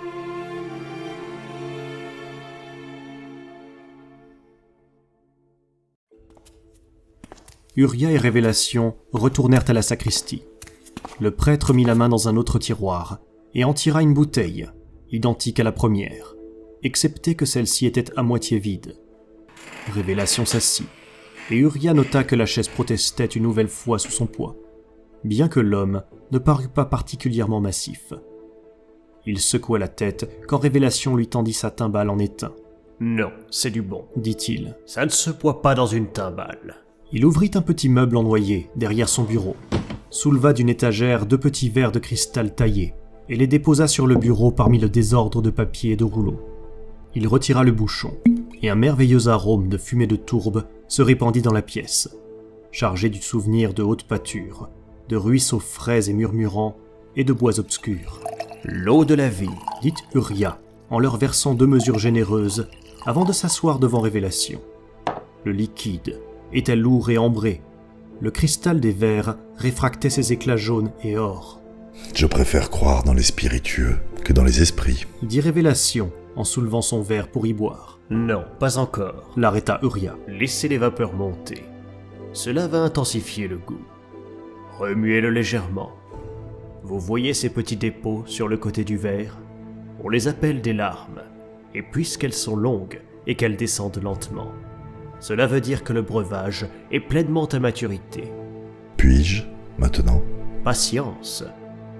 Uria et Révélation retournèrent à la sacristie. Le prêtre mit la main dans un autre tiroir et en tira une bouteille, identique à la première, excepté que celle-ci était à moitié vide. Révélation s'assit, et Uria nota que la chaise protestait une nouvelle fois sous son poids, bien que l'homme ne parut pas particulièrement massif. Il secoua la tête quand Révélation lui tendit sa timbale en étain. « Non, c'est du bon, dit-il. Ça ne se boit pas dans une timbale. » Il ouvrit un petit meuble en noyer derrière son bureau, souleva d'une étagère 2 petits verres de cristal taillés et les déposa sur le bureau parmi le désordre de papier et de rouleaux. Il retira le bouchon, et un merveilleux arôme de fumée de tourbe se répandit dans la pièce, chargé du souvenir de haute pâture, de ruisseaux frais et murmurants et de bois obscurs. « L'eau de la vie, dit Uria, en leur versant 2 mesures généreuses avant de s'asseoir devant Révélation. Le liquide était lourd et ambré. Le cristal des verres réfractait ses éclats jaunes et or. « Je préfère croire dans les spiritueux que dans les esprits, » dit Révélation en soulevant son verre pour y boire. « Non, pas encore, » l'arrêta Uria. « Laissez les vapeurs monter. Cela va intensifier le goût. Remuez-le légèrement. Vous voyez ces petits dépôts sur le côté du verre ? On les appelle des larmes. Et puisqu'elles sont longues et qu'elles descendent lentement, cela veut dire que le breuvage est pleinement à maturité. Puis-je, maintenant ? Patience.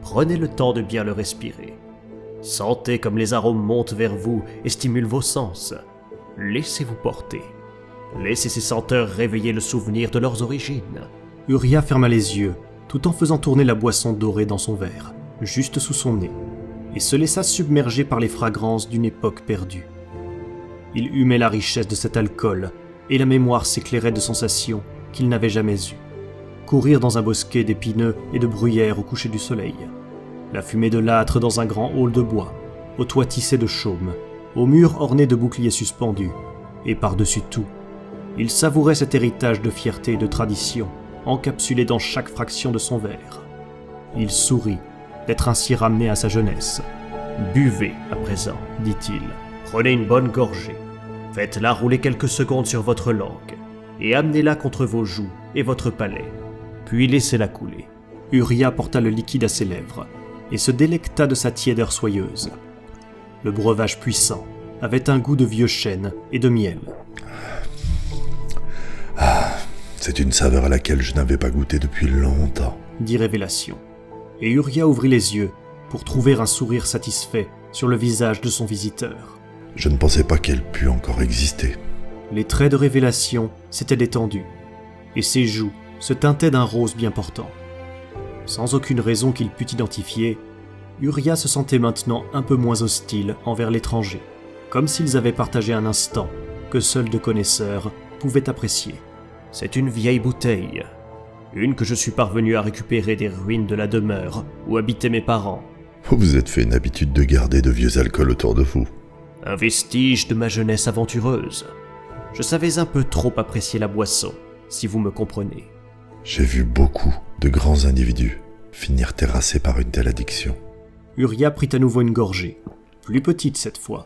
Prenez le temps de bien le respirer. Sentez comme les arômes montent vers vous et stimulent vos sens. Laissez-vous porter. Laissez ces senteurs réveiller le souvenir de leurs origines. Urya ferma les yeux, tout en faisant tourner la boisson dorée dans son verre, juste sous son nez, et se laissa submerger par les fragrances d'une époque perdue. Il humait la richesse de cet alcool, et la mémoire s'éclairait de sensations qu'il n'avait jamais eues. Courir dans un bosquet d'épineux et de bruyères au coucher du soleil. La fumée de l'âtre dans un grand hall de bois, au toit tissé de chaume, aux murs ornés de boucliers suspendus, et par-dessus tout, il savourait cet héritage de fierté et de tradition, encapsulé dans chaque fraction de son verre. Il sourit d'être ainsi ramené à sa jeunesse. « Buvez à présent, dit-il. Prenez une bonne gorgée. Faites-la rouler quelques secondes sur votre langue, et amenez-la contre vos joues et votre palais. Puis laissez-la couler. » Urya porta le liquide à ses lèvres, et se délecta de sa tiédeur soyeuse. Le breuvage puissant avait un goût de vieux chêne et de miel. Ah, c'est une saveur à laquelle je n'avais pas goûté depuis longtemps, dit Révélation. Et Urya ouvrit les yeux pour trouver un sourire satisfait sur le visage de son visiteur. Je ne pensais pas qu'elle pût encore exister. Les traits de Révélation s'étaient détendus, et ses joues se teintaient d'un rose bien portant. Sans aucune raison qu'il pût identifier, Urya se sentait maintenant un peu moins hostile envers l'étranger, comme s'ils avaient partagé un instant que seuls deux connaisseurs pouvaient apprécier. « C'est une vieille bouteille, une que je suis parvenu à récupérer des ruines de la demeure où habitaient mes parents. Vous vous êtes fait une habitude de garder de vieux alcools autour de vous. Un vestige de ma jeunesse aventureuse. Je savais un peu trop apprécier la boisson, si vous me comprenez. » J'ai vu beaucoup de grands individus finir terrassés par une telle addiction. Urya prit à nouveau une gorgée, plus petite cette fois,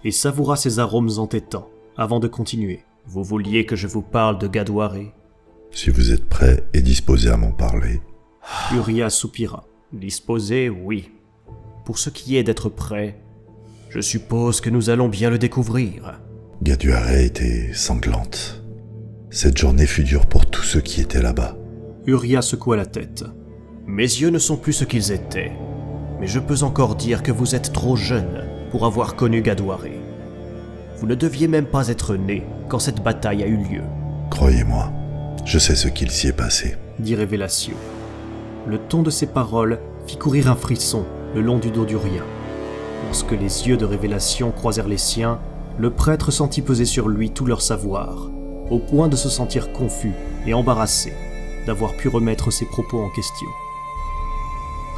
et savoura ses arômes entêtants avant de continuer. « Vous vouliez que je vous parle de Gadoiré ? Si vous êtes prêt et disposé à m'en parler. » Urya soupira. « Disposé, oui. Pour ce qui est d'être prêt, je suppose que nous allons bien le découvrir. » Gadoiré était sanglante. Cette journée fut dure pour tous ceux qui étaient là-bas. Urya secoua la tête. « Mes yeux ne sont plus ce qu'ils étaient, mais je peux encore dire que vous êtes trop jeune pour avoir connu Gadoiré. Vous ne deviez même pas être né quand cette bataille a eu lieu. » « Croyez-moi, je sais ce qu'il s'y est passé, » dit Révélation. Le ton de ses paroles fit courir un frisson le long du dos d'Urya. Lorsque les yeux de Révélation croisèrent les siens, le prêtre sentit peser sur lui tout leur savoir, au point de se sentir confus et embarrassé d'avoir pu remettre ses propos en question.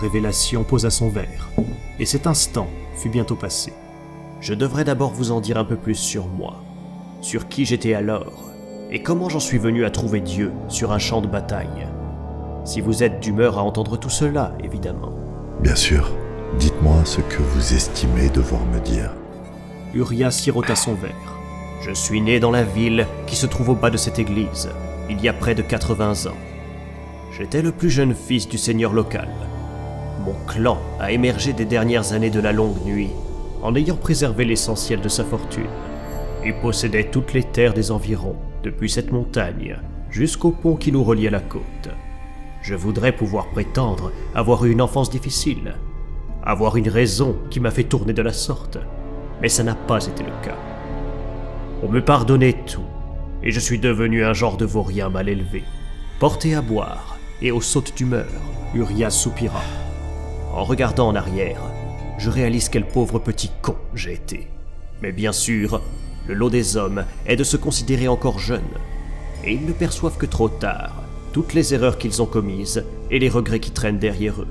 Révélation posa son verre, et cet instant fut bientôt passé. « Je devrais d'abord vous en dire un peu plus sur moi, sur qui j'étais alors, et comment j'en suis venu à trouver Dieu sur un champ de bataille. Si vous êtes d'humeur à entendre tout cela, évidemment. » « Bien sûr, dites-moi ce que vous estimez devoir me dire. » Urya sirota son verre. « Je suis né dans la ville qui se trouve au bas de cette église, il y a près de 80 ans. J'étais le plus jeune fils du seigneur local. Mon clan a émergé des dernières années de la longue nuit, en ayant préservé l'essentiel de sa fortune, et possédait toutes les terres des environs, depuis cette montagne jusqu'au pont qui nous relie à la côte. Je voudrais pouvoir prétendre avoir eu une enfance difficile, avoir une raison qui m'a fait tourner de la sorte, mais ça n'a pas été le cas. On me pardonnait tout, et je suis devenu un genre de vaurien mal élevé, porté à boire et aux sautes d'humeur. » Urya soupira. En regardant en arrière, je réalise quel pauvre petit con j'ai été. Mais bien sûr, le lot des hommes est de se considérer encore jeunes, et ils ne perçoivent que trop tard toutes les erreurs qu'ils ont commises et les regrets qui traînent derrière eux.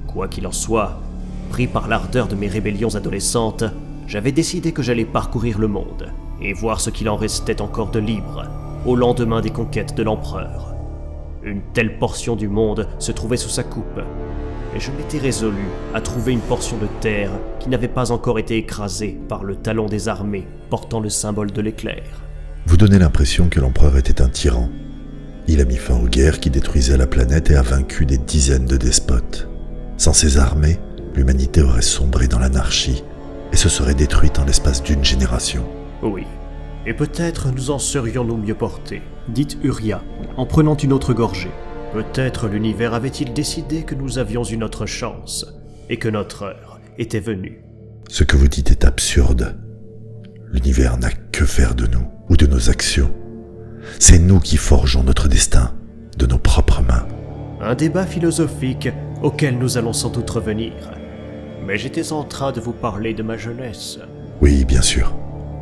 Quoi qu'il en soit, pris par l'ardeur de mes rébellions adolescentes, j'avais décidé que j'allais parcourir le monde et voir ce qu'il en restait encore de libre au lendemain des conquêtes de l'empereur. Une telle portion du monde se trouvait sous sa coupe, et je m'étais résolu à trouver une portion de terre qui n'avait pas encore été écrasée par le talon des armées portant le symbole de l'éclair. Vous donnez l'impression que l'empereur était un tyran. Il a mis fin aux guerres qui détruisaient la planète et a vaincu des dizaines de despotes. Sans ces armées, l'humanité aurait sombré dans l'anarchie et se serait détruite en l'espace d'une génération. Oui, et peut-être nous en serions-nous mieux portés, dit Urya, en prenant une autre gorgée. Peut-être l'univers avait-il décidé que nous avions une autre chance, et que notre heure était venue. Ce que vous dites est absurde. L'univers n'a que faire de nous. ou de nos actions. C'est nous qui forgeons notre destin de nos propres mains. Un débat philosophique auquel nous allons sans doute revenir. Mais j'étais en train de vous parler de ma jeunesse. Oui, bien sûr.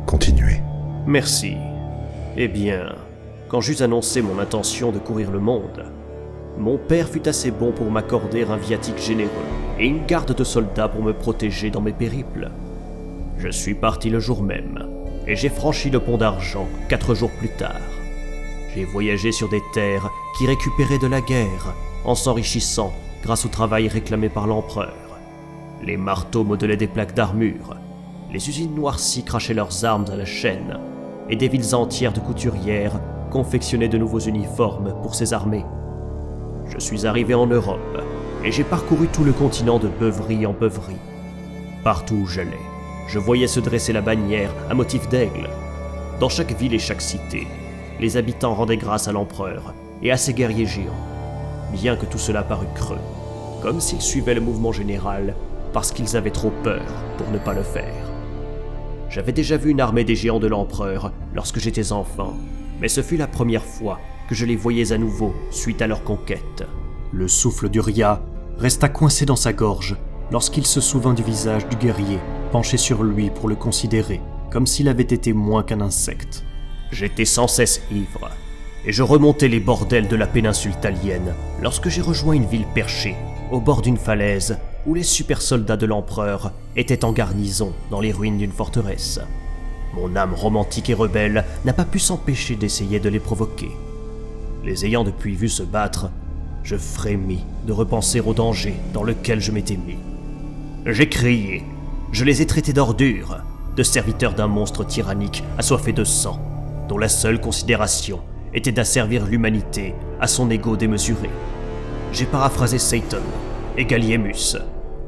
Continuez. Merci. Eh bien, quand j'eus annoncé mon intention de courir le monde, mon père fut assez bon pour m'accorder un viatique généreux et une garde de soldats pour me protéger dans mes périples. Je suis parti le jour même, et j'ai franchi le pont d'argent 4 jours plus tard. J'ai voyagé sur des terres qui récupéraient de la guerre, en s'enrichissant grâce au travail réclamé par l'empereur. Les marteaux modelaient des plaques d'armure, les usines noircies crachaient leurs armes à la chaîne, et des villes entières de couturières confectionnaient de nouveaux uniformes pour ces armées. Je suis arrivé en Europe, et j'ai parcouru tout le continent de beuverie en beuverie. Partout où j'allais, je voyais se dresser la bannière à motif d'aigle. Dans chaque ville et chaque cité, les habitants rendaient grâce à l'empereur et à ses guerriers géants, bien que tout cela parût creux, comme s'ils suivaient le mouvement général parce qu'ils avaient trop peur pour ne pas le faire. J'avais déjà vu une armée des géants de l'empereur lorsque j'étais enfant, mais ce fut la première fois que je les voyais à nouveau suite à leur conquête. Le souffle d'Uria resta coincé dans sa gorge lorsqu'il se souvint du visage du guerrier penché sur lui pour le considérer, comme s'il avait été moins qu'un insecte. J'étais sans cesse ivre, et je remontais les bordels de la péninsule talienne lorsque j'ai rejoint une ville perchée, au bord d'une falaise, où les super soldats de l'empereur étaient en garnison dans les ruines d'une forteresse. Mon âme romantique et rebelle n'a pas pu s'empêcher d'essayer de les provoquer. Les ayant depuis vus se battre, je frémis de repenser au danger dans lequel je m'étais mis. J'ai crié, je les ai traités d'ordures, de serviteurs d'un monstre tyrannique assoiffé de sang, dont la seule considération était d'asservir l'humanité à son ego démesuré. J'ai paraphrasé Satan et Gallienus,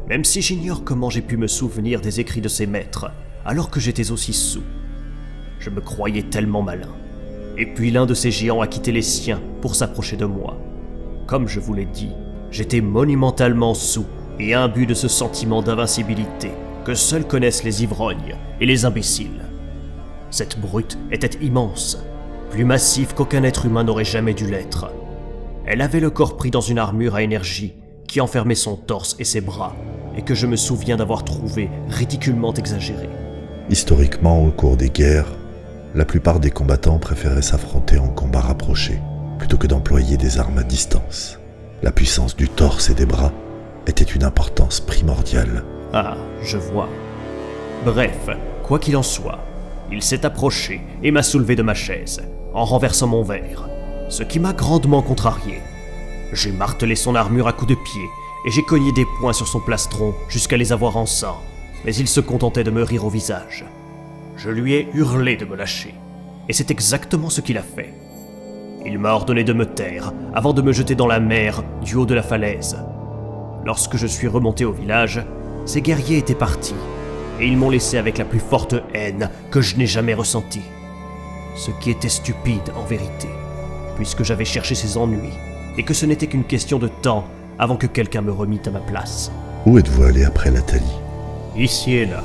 même si j'ignore comment j'ai pu me souvenir des écrits de ses maîtres, alors que j'étais aussi saoul. Je me croyais tellement malin. Et puis l'un de ces géants a quitté les siens pour s'approcher de moi. Comme je vous l'ai dit, j'étais monumentalement saoul et imbu de ce sentiment d'invincibilité que seuls connaissent les ivrognes et les imbéciles. Cette brute était immense, plus massive qu'aucun être humain n'aurait jamais dû l'être. Elle avait le corps pris dans une armure à énergie qui enfermait son torse et ses bras, et que je me souviens d'avoir trouvé ridiculement exagéré. Historiquement, au cours des guerres, la plupart des combattants préféraient s'affronter en combat rapproché, plutôt que d'employer des armes à distance. La puissance du torse et des bras était une importance primordiale. Ah, je vois. Bref, quoi qu'il en soit, il s'est approché et m'a soulevé de ma chaise, en renversant mon verre, ce qui m'a grandement contrarié. J'ai martelé son armure à coups de pied, et j'ai cogné des poings sur son plastron jusqu'à les avoir en sang, mais il se contentait de me rire au visage. Je lui ai hurlé de me lâcher, et c'est exactement ce qu'il a fait. Il m'a ordonné de me taire avant de me jeter dans la mer du haut de la falaise. Lorsque je suis remonté au village, ces guerriers étaient partis, et ils m'ont laissé avec la plus forte haine que je n'ai jamais ressentie. Ce qui était stupide en vérité, puisque j'avais cherché ses ennuis, et que ce n'était qu'une question de temps avant que quelqu'un me remît à ma place. Où êtes-vous allé après l'Athalie? Ici et là.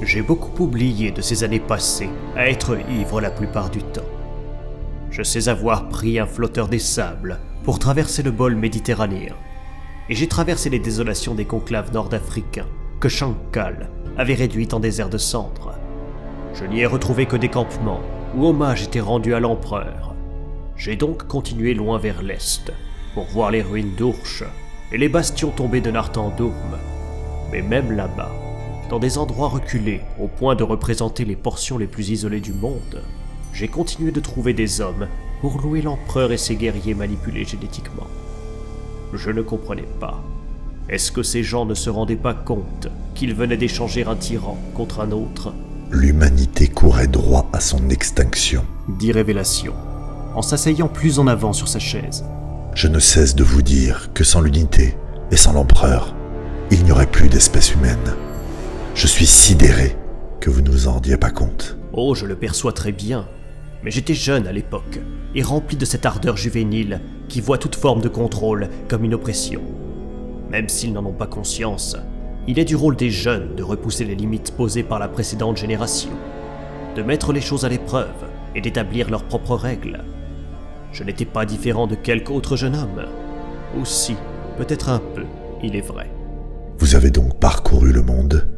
J'ai beaucoup oublié de ces années passées à être ivre la plupart du temps. Je sais avoir pris un flotteur des sables pour traverser le bol méditerranéen, et j'ai traversé les désolations des conclaves nord-africains que Shankal avait réduites en désert de cendres. Je n'y ai retrouvé que des campements où hommage était rendu à l'empereur. J'ai donc continué loin vers l'est, pour voir les ruines d'Ourche et les bastions tombés de Nartandurm. Mais même là-bas, dans des endroits reculés au point de représenter les portions les plus isolées du monde, j'ai continué de trouver des hommes pour louer l'empereur et ses guerriers manipulés génétiquement. Je ne comprenais pas. Est-ce que ces gens ne se rendaient pas compte qu'ils venaient d'échanger un tyran contre un autre? L'humanité courait droit à son extinction, dit Révélation, en s'asseyant plus en avant sur sa chaise. Je ne cesse de vous dire que sans l'unité et sans l'empereur, il n'y aurait plus d'espèce humaine. Je suis sidéré que vous ne vous en rendiez pas compte. Oh, je le perçois très bien. Mais j'étais jeune à l'époque, et rempli de cette ardeur juvénile qui voit toute forme de contrôle comme une oppression. Même s'ils n'en ont pas conscience, il est du rôle des jeunes de repousser les limites posées par la précédente génération, de mettre les choses à l'épreuve et d'établir leurs propres règles. Je n'étais pas différent de quelque autre jeune homme. Aussi, peut-être un peu, il est vrai. Vous avez donc parcouru le monde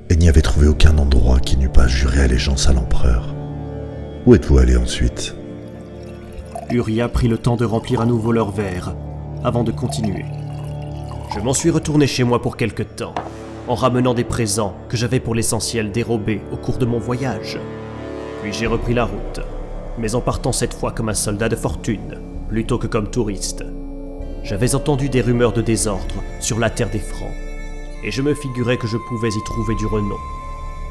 et n'y avez trouvé aucun endroit qui n'eût pas juré allégeance à l'empereur. Où êtes-vous allé ensuite ? Urya prit le temps de remplir à nouveau leur verre, avant de continuer. Je m'en suis retourné chez moi pour quelque temps, en ramenant des présents que j'avais pour l'essentiel dérobés au cours de mon voyage. Puis j'ai repris la route, mais en partant cette fois comme un soldat de fortune, plutôt que comme touriste. J'avais entendu des rumeurs de désordre sur la terre des Francs, et je me figurais que je pouvais y trouver du renom.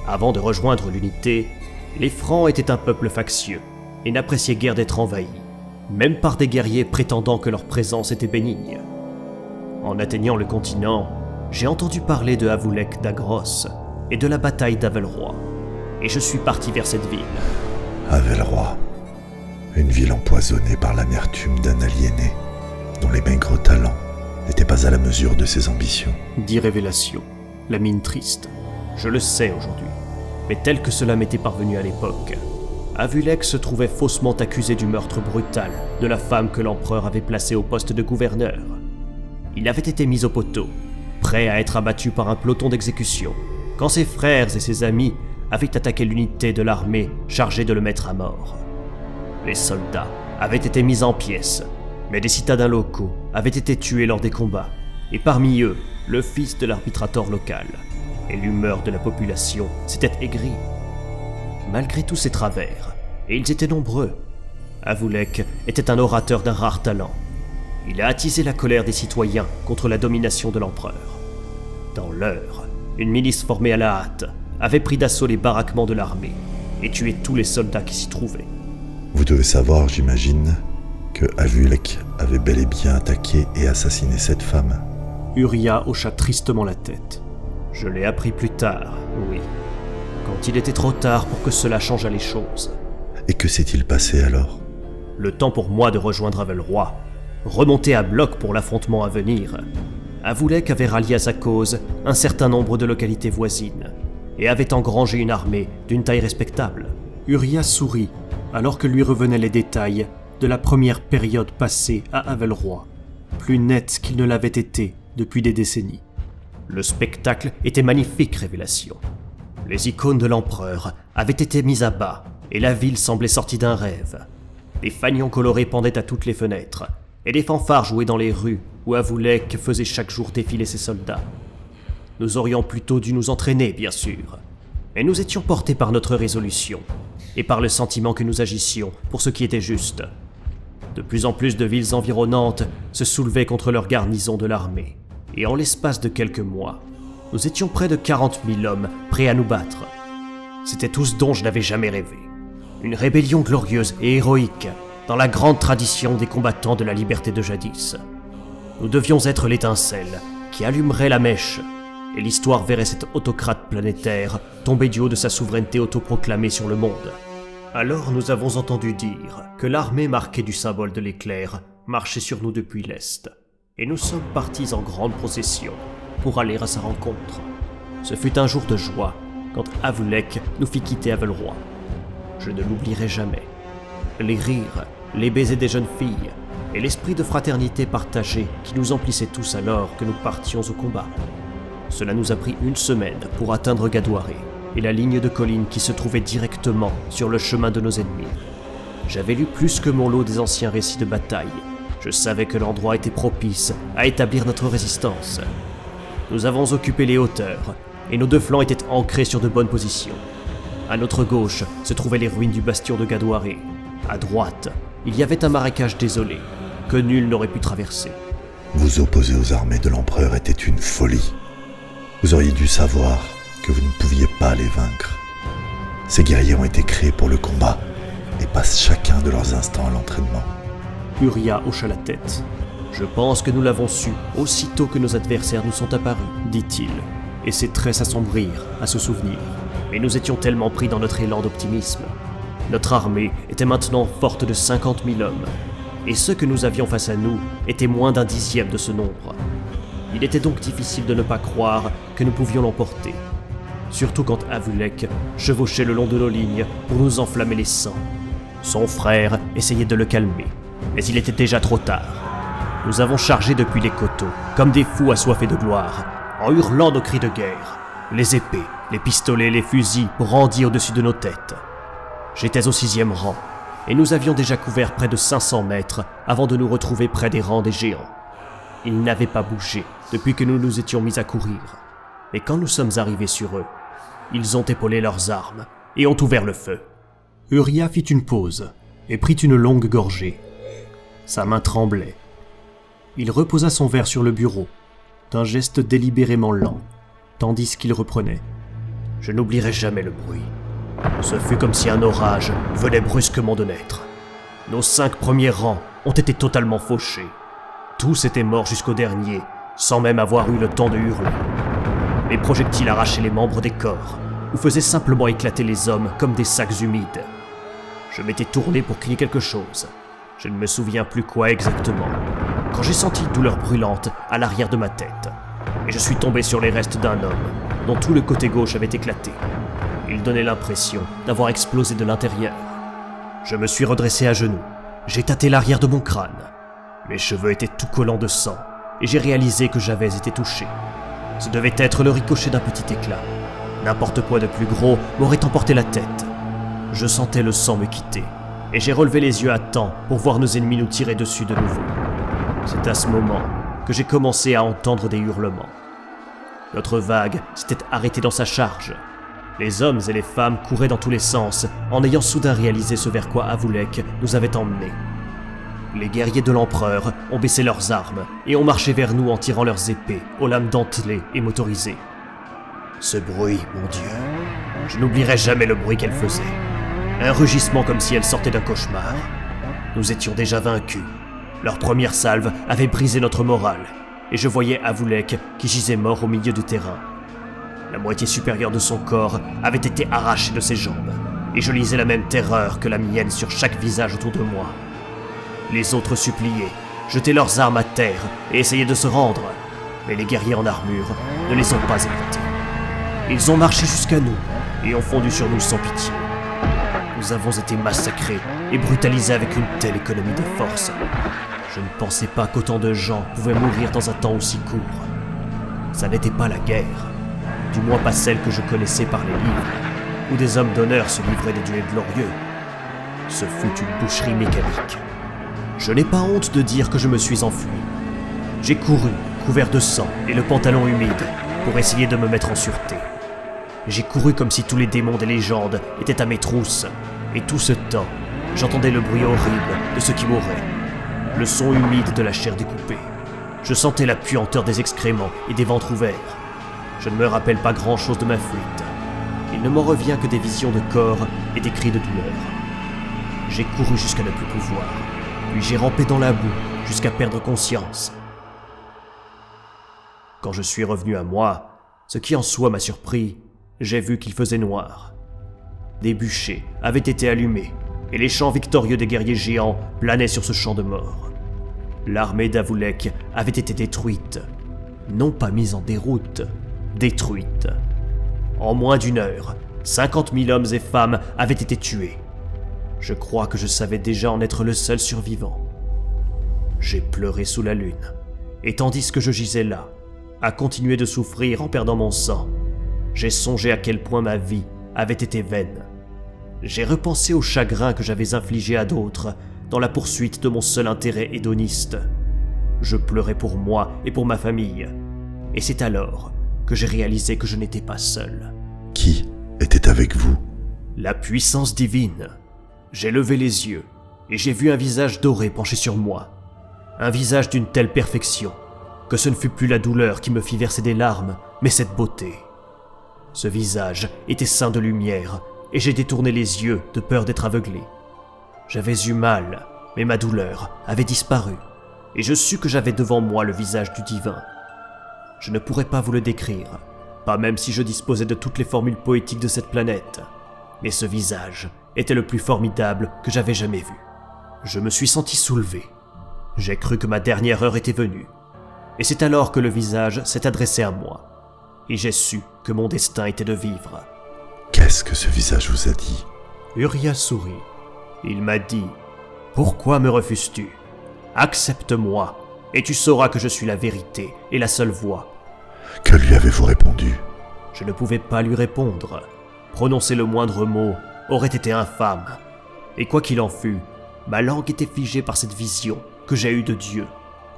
Avant de rejoindre l'unité, les Francs étaient un peuple factieux, et n'appréciaient guère d'être envahis, même par des guerriers prétendant que leur présence était bénigne. En atteignant le continent, j'ai entendu parler de Avulek d'Agros et de la bataille d'Avelroi, et je suis parti vers cette ville. Avelroi, une ville empoisonnée par l'amertume d'un aliéné, dont les maigres talents n'étaient pas à la mesure de ses ambitions. Dit Révélation, la mine triste. Je le sais aujourd'hui, mais tel que cela m'était parvenu à l'époque, Avulek se trouvait faussement accusé du meurtre brutal de la femme que l'empereur avait placée au poste de gouverneur. Il avait été mis au poteau, prêt à être abattu par un peloton d'exécution, quand ses frères et ses amis avaient attaqué l'unité de l'armée chargée de le mettre à mort. Les soldats avaient été mis en pièces, mais des citadins locaux avaient été tués lors des combats, et parmi eux, le fils de l'arbitrateur local, et l'humeur de la population s'était aigrie. Malgré tous ces travers, et ils étaient nombreux, Avulek était un orateur d'un rare talent. Il a attisé la colère des citoyens contre la domination de l'empereur. Dans l'heure, une milice formée à la hâte avait pris d'assaut les baraquements de l'armée et tué tous les soldats qui s'y trouvaient. Vous devez savoir, j'imagine, que Avulek avait bel et bien attaqué et assassiné cette femme. Urya hocha tristement la tête. Je l'ai appris plus tard, oui, quand il était trop tard pour que cela changeât les choses. Et que s'est-il passé alors ? Le temps pour moi de rejoindre Avelroi, remonter à bloc pour l'affrontement à venir. Avulek avait rallié à sa cause un certain nombre de localités voisines et avait engrangé une armée d'une taille respectable. Urya sourit alors que lui revenaient les détails de la première période passée à Avelroi, plus nette qu'il ne l'avait été depuis des décennies. Le spectacle était magnifique, Révélation. Les icônes de l'empereur avaient été mises à bas et la ville semblait sortie d'un rêve. Des fanions colorés pendaient à toutes les fenêtres et des fanfares jouaient dans les rues où Avulek faisait chaque jour défiler ses soldats. Nous aurions plutôt dû nous entraîner, bien sûr, mais nous étions portés par notre résolution et par le sentiment que nous agissions pour ce qui était juste. De plus en plus de villes environnantes se soulevaient contre leur garnison de l'armée, et en l'espace de quelques mois, nous étions près de 40 000 hommes prêts à nous battre. C'était tout ce dont je n'avais jamais rêvé. Une rébellion glorieuse et héroïque, dans la grande tradition des combattants de la liberté de jadis. Nous devions être l'étincelle qui allumerait la mèche, et l'histoire verrait cet autocrate planétaire tomber du haut de sa souveraineté autoproclamée sur le monde. Alors nous avons entendu dire que l'armée marquée du symbole de l'éclair marchait sur nous depuis l'Est, et nous sommes partis en grande procession pour aller à sa rencontre. Ce fut un jour de joie quand Avulek nous fit quitter Avelroi. Je ne l'oublierai jamais. Les rires, les baisers des jeunes filles et l'esprit de fraternité partagée qui nous emplissait tous alors que nous partions au combat. Cela nous a pris 1 semaine pour atteindre Gadouaré et la ligne de collines qui se trouvait directement sur le chemin de nos ennemis. J'avais lu plus que mon lot des anciens récits de bataille. Je savais que l'endroit était propice à établir notre résistance. Nous avons occupé les hauteurs et nos 2 flancs étaient ancrés sur de bonnes positions. À notre gauche se trouvaient les ruines du bastion de Gadouaré. À droite, il y avait un marécage désolé que nul n'aurait pu traverser. Vous opposer aux armées de l'empereur était une folie. Vous auriez dû savoir que vous ne pouviez pas les vaincre. Ces guerriers ont été créés pour le combat et passent chacun de leurs instants à l'entraînement. Urya hocha la tête. Je pense que nous l'avons su aussitôt que nos adversaires nous sont apparus, dit-il, et ses traits s'assombrirent à ce souvenir. Mais nous étions tellement pris dans notre élan d'optimisme. Notre armée était maintenant forte de 50 000 hommes, et ceux que nous avions face à nous étaient moins d'un 10e de ce nombre. Il était donc difficile de ne pas croire que nous pouvions l'emporter, surtout quand Avulek chevauchait le long de nos lignes pour nous enflammer les sangs. Son frère essayait de le calmer, mais il était déjà trop tard. Nous avons chargé depuis les coteaux, comme des fous assoiffés de gloire, en hurlant nos cris de guerre, les épées, les pistolets, les fusils brandis au-dessus de nos têtes. J'étais au 6e rang, et nous avions déjà couvert près de 500 mètres avant de nous retrouver près des rangs des géants. Ils n'avaient pas bougé depuis que nous nous étions mis à courir, mais quand nous sommes arrivés sur eux, ils ont épaulé leurs armes et ont ouvert le feu. Urya fit une pause et prit une longue gorgée. Sa main tremblait. Il reposa son verre sur le bureau, d'un geste délibérément lent, tandis qu'il reprenait. Je n'oublierai jamais le bruit. Ce fut comme si un orage venait brusquement de naître. Nos 5 premiers rangs ont été totalement fauchés. Tous étaient morts jusqu'au dernier, sans même avoir eu le temps de hurler. Les projectiles arrachaient les membres des corps, ou faisaient simplement éclater les hommes comme des sacs humides. Je m'étais tourné pour crier quelque chose. Je ne me souviens plus quoi exactement, quand j'ai senti une douleur brûlante à l'arrière de ma tête, et je suis tombé sur les restes d'un homme dont tout le côté gauche avait éclaté. Il donnait l'impression d'avoir explosé de l'intérieur. Je me suis redressé à genoux. J'ai tâté l'arrière de mon crâne. Mes cheveux étaient tout collants de sang, et j'ai réalisé que j'avais été touché. Ce devait être le ricochet d'un petit éclat. N'importe quoi de plus gros m'aurait emporté la tête. Je sentais le sang me quitter, et j'ai relevé les yeux à temps pour voir nos ennemis nous tirer dessus de nouveau. C'est à ce moment que j'ai commencé à entendre des hurlements. Notre vague s'était arrêtée dans sa charge. Les hommes et les femmes couraient dans tous les sens, en ayant soudain réalisé ce vers quoi Avulek nous avait emmenés. Les guerriers de l'empereur ont baissé leurs armes et ont marché vers nous en tirant leurs épées aux lames dentelées et motorisées. Ce bruit, mon Dieu, je n'oublierai jamais le bruit qu'elle faisait. Un rugissement comme si elle sortait d'un cauchemar. Nous étions déjà vaincus. Leur première salve avait brisé notre morale, et je voyais Avulek qui gisait mort au milieu du terrain. La moitié supérieure de son corps avait été arrachée de ses jambes, et je lisais la même terreur que la mienne sur chaque visage autour de moi. Les autres suppliaient, jetaient leurs armes à terre et essayaient de se rendre, mais les guerriers en armure ne les ont pas écoutés. Ils ont marché jusqu'à nous et ont fondu sur nous sans pitié. Nous avons été massacrés et brutalisés avec une telle économie de force. Je ne pensais pas qu'autant de gens pouvaient mourir dans un temps aussi court. Ça n'était pas la guerre, du moins pas celle que je connaissais par les livres, où des hommes d'honneur se livraient des duels glorieux. Ce fut une boucherie mécanique. Je n'ai pas honte de dire que je me suis enfui. J'ai couru, couvert de sang et le pantalon humide, pour essayer de me mettre en sûreté. J'ai couru comme si tous les démons des légendes étaient à mes trousses, et tout ce temps, j'entendais le bruit horrible de ceux qui mouraient, le son humide de la chair découpée. Je sentais la puanteur des excréments et des ventres ouverts. Je ne me rappelle pas grand-chose de ma fuite. Il ne m'en revient que des visions de corps et des cris de douleur. J'ai couru jusqu'à ne plus pouvoir, puis j'ai rampé dans la boue jusqu'à perdre conscience. Quand je suis revenu à moi, ce qui en soi m'a surpris, j'ai vu qu'il faisait noir. Des bûchers avaient été allumés, et les chants victorieux des guerriers géants planaient sur ce champ de mort. L'armée d'Avulek avait été détruite, non pas mise en déroute, détruite. En moins d'une heure, 50 000 hommes et femmes avaient été tués. Je crois que je savais déjà en être le seul survivant. J'ai pleuré sous la lune, et tandis que je gisais là, à continuer de souffrir en perdant mon sang, j'ai songé à quel point ma vie avait été vaine. J'ai repensé au chagrin que j'avais infligé à d'autres dans la poursuite de mon seul intérêt hédoniste. Je pleurais pour moi et pour ma famille, et c'est alors que j'ai réalisé que je n'étais pas seul. Qui était avec vous? La puissance divine. J'ai levé les yeux, et j'ai vu un visage doré penché sur moi. Un visage d'une telle perfection que ce ne fut plus la douleur qui me fit verser des larmes, mais cette beauté. Ce visage était ceint de lumière, et j'ai détourné les yeux de peur d'être aveuglé. J'avais eu mal, mais ma douleur avait disparu, et je sus que j'avais devant moi le visage du divin. Je ne pourrais pas vous le décrire, pas même si je disposais de toutes les formules poétiques de cette planète, mais ce visage était le plus formidable que j'avais jamais vu. Je me suis senti soulevé. J'ai cru que ma dernière heure était venue. Et c'est alors que le visage s'est adressé à moi. Et j'ai su que mon destin était de vivre. Qu'est-ce que ce visage vous a dit? Urya sourit. Il m'a dit « Pourquoi me refuses-tu ? Accepte-moi, et tu sauras que je suis la vérité et la seule voie. » Que lui avez-vous répondu? Je ne pouvais pas lui répondre. Prononcer le moindre mot aurait été infâme. Et quoi qu'il en fût, ma langue était figée par cette vision que j'ai eue de Dieu.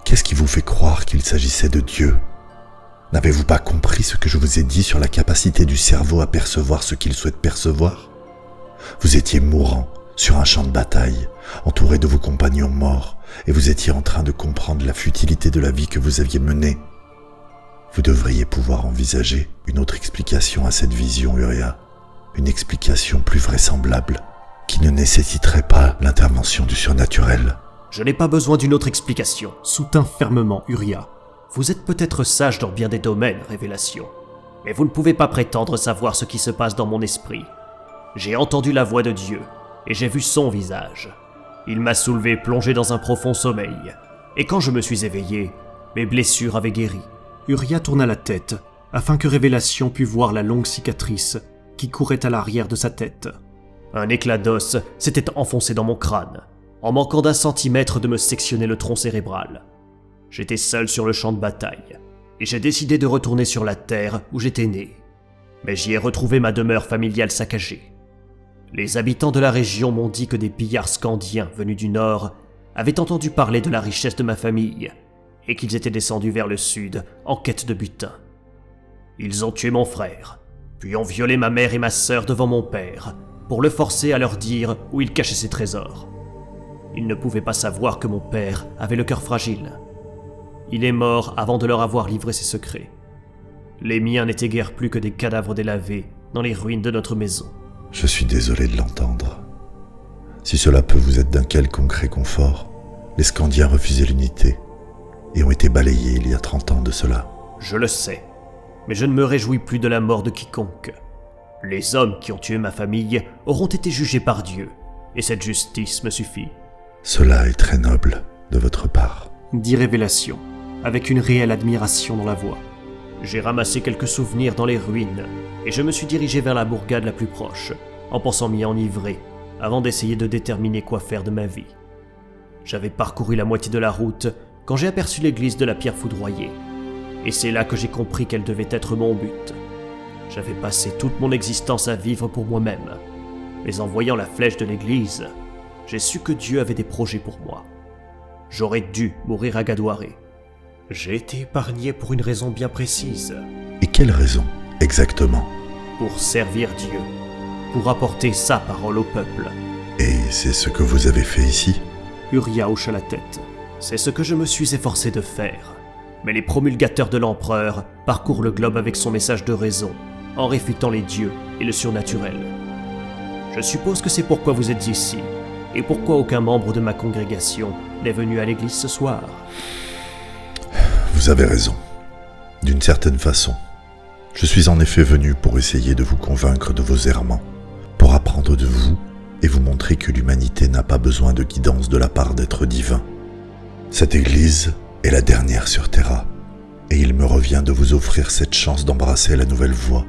Qu'est-ce qui vous fait croire qu'il s'agissait de Dieu? N'avez-vous pas compris ce que je vous ai dit sur la capacité du cerveau à percevoir ce qu'il souhaite percevoir? Vous étiez mourant sur un champ de bataille, entouré de vos compagnons morts, et vous étiez en train de comprendre la futilité de la vie que vous aviez menée. Vous devriez pouvoir envisager une autre explication à cette vision, Uriah. Une explication plus vraisemblable, qui ne nécessiterait pas l'intervention du surnaturel. Je n'ai pas besoin d'une autre explication. Soutint fermement Uriah. Vous êtes peut-être sage dans bien des domaines, Révélation, mais vous ne pouvez pas prétendre savoir ce qui se passe dans mon esprit. J'ai entendu la voix de Dieu, et j'ai vu son visage. Il m'a soulevé plongé dans un profond sommeil, et quand je me suis éveillé, mes blessures avaient guéri. Uriah tourna la tête, afin que Révélation pût voir la longue cicatrice qui courait à l'arrière de sa tête. Un éclat d'os s'était enfoncé dans mon crâne, en manquant d'1 centimètre de me sectionner le tronc cérébral. J'étais seul sur le champ de bataille, et j'ai décidé de retourner sur la terre où j'étais né. Mais j'y ai retrouvé ma demeure familiale saccagée. Les habitants de la région m'ont dit que des pillards scandiens venus du nord avaient entendu parler de la richesse de ma famille, et qu'ils étaient descendus vers le sud en quête de butin. Ils ont tué mon frère, puis ont violé ma mère et ma sœur devant mon père, pour le forcer à leur dire où il cachait ses trésors. Ils ne pouvaient pas savoir que mon père avait le cœur fragile. Il est mort avant de leur avoir livré ses secrets. Les miens n'étaient guère plus que des cadavres délavés dans les ruines de notre maison. Je suis désolé de l'entendre. Si cela peut vous être d'un quelconque réconfort, les Scandiens refusaient l'unité et ont été balayés il y a 30 ans de cela. Je le sais, mais je ne me réjouis plus de la mort de quiconque. Les hommes qui ont tué ma famille auront été jugés par Dieu, et cette justice me suffit. Cela est très noble de votre part, dit Révélation, avec une réelle admiration dans la voix. J'ai ramassé quelques souvenirs dans les ruines, et je me suis dirigé vers la bourgade la plus proche, en pensant m'y enivrer, avant d'essayer de déterminer quoi faire de ma vie. J'avais parcouru la moitié de la route quand j'ai aperçu l'église de la pierre foudroyée, et c'est là que j'ai compris quel devait être mon but. J'avais passé toute mon existence à vivre pour moi-même, mais en voyant la flèche de l'église, j'ai su que Dieu avait des projets pour moi. J'aurais dû mourir à Gadouaré. J'ai été épargné pour une raison bien précise. Et quelle raison, exactement? Pour servir Dieu, pour apporter sa parole au peuple. Et c'est ce que vous avez fait ici? Uriah hocha la tête. C'est ce que je me suis efforcé de faire. Mais les promulgateurs de l'empereur parcourent le globe avec son message de raison, en réfutant les dieux et le surnaturel. Je suppose que c'est pourquoi vous êtes ici, et pourquoi aucun membre de ma congrégation n'est venu à l'église ce soir. Vous avez raison. D'une certaine façon. Je suis en effet venu pour essayer de vous convaincre de vos errements, pour apprendre de vous et vous montrer que l'humanité n'a pas besoin de guidance de la part d'êtres divins. Cette église est la dernière sur Terra, et il me revient de vous offrir cette chance d'embrasser la nouvelle voie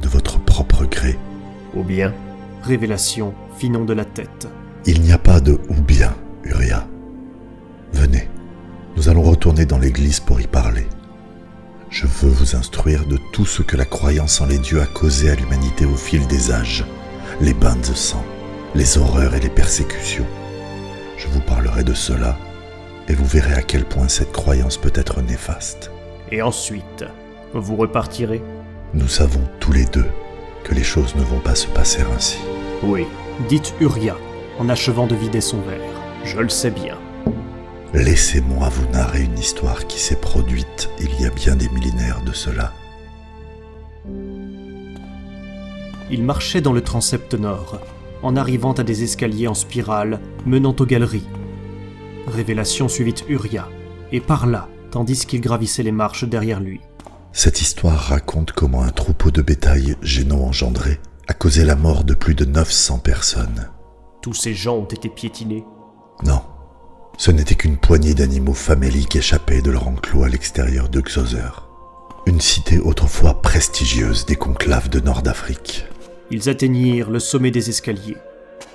de votre propre gré. Ou bien, Révélation fit non de la tête. Il n'y a pas de ou bien, Uriah. Venez, nous allons retourner dans l'église pour y parler. Je veux vous instruire de tout ce que la croyance en les dieux a causé à l'humanité au fil des âges, les bains de sang, les horreurs et les persécutions. Je vous parlerai de cela, et vous verrez à quel point cette croyance peut être néfaste. Et ensuite, vous repartirez? Nous savons tous les deux que les choses ne vont pas se passer ainsi. Oui, Dit Uriah, en achevant de vider son verre. je le sais bien. Laissez-moi vous narrer une histoire qui s'est produite il y a bien des millénaires de cela. Il marchait dans le transept nord, en arrivant à des escaliers en spirale menant aux galeries. Révélation suivit Uriah, et parla, tandis qu'il gravissait les marches derrière lui. Cette histoire raconte comment un troupeau de bétail génant engendré a causé la mort de plus de 900 personnes. Tous ces gens ont été piétinés. Non, ce n'était qu'une poignée d'animaux faméliques échappés de leur enclos à l'extérieur de Xoser, une cité autrefois prestigieuse des conclaves de Nord d'Afrique. Ils atteignirent le sommet des escaliers.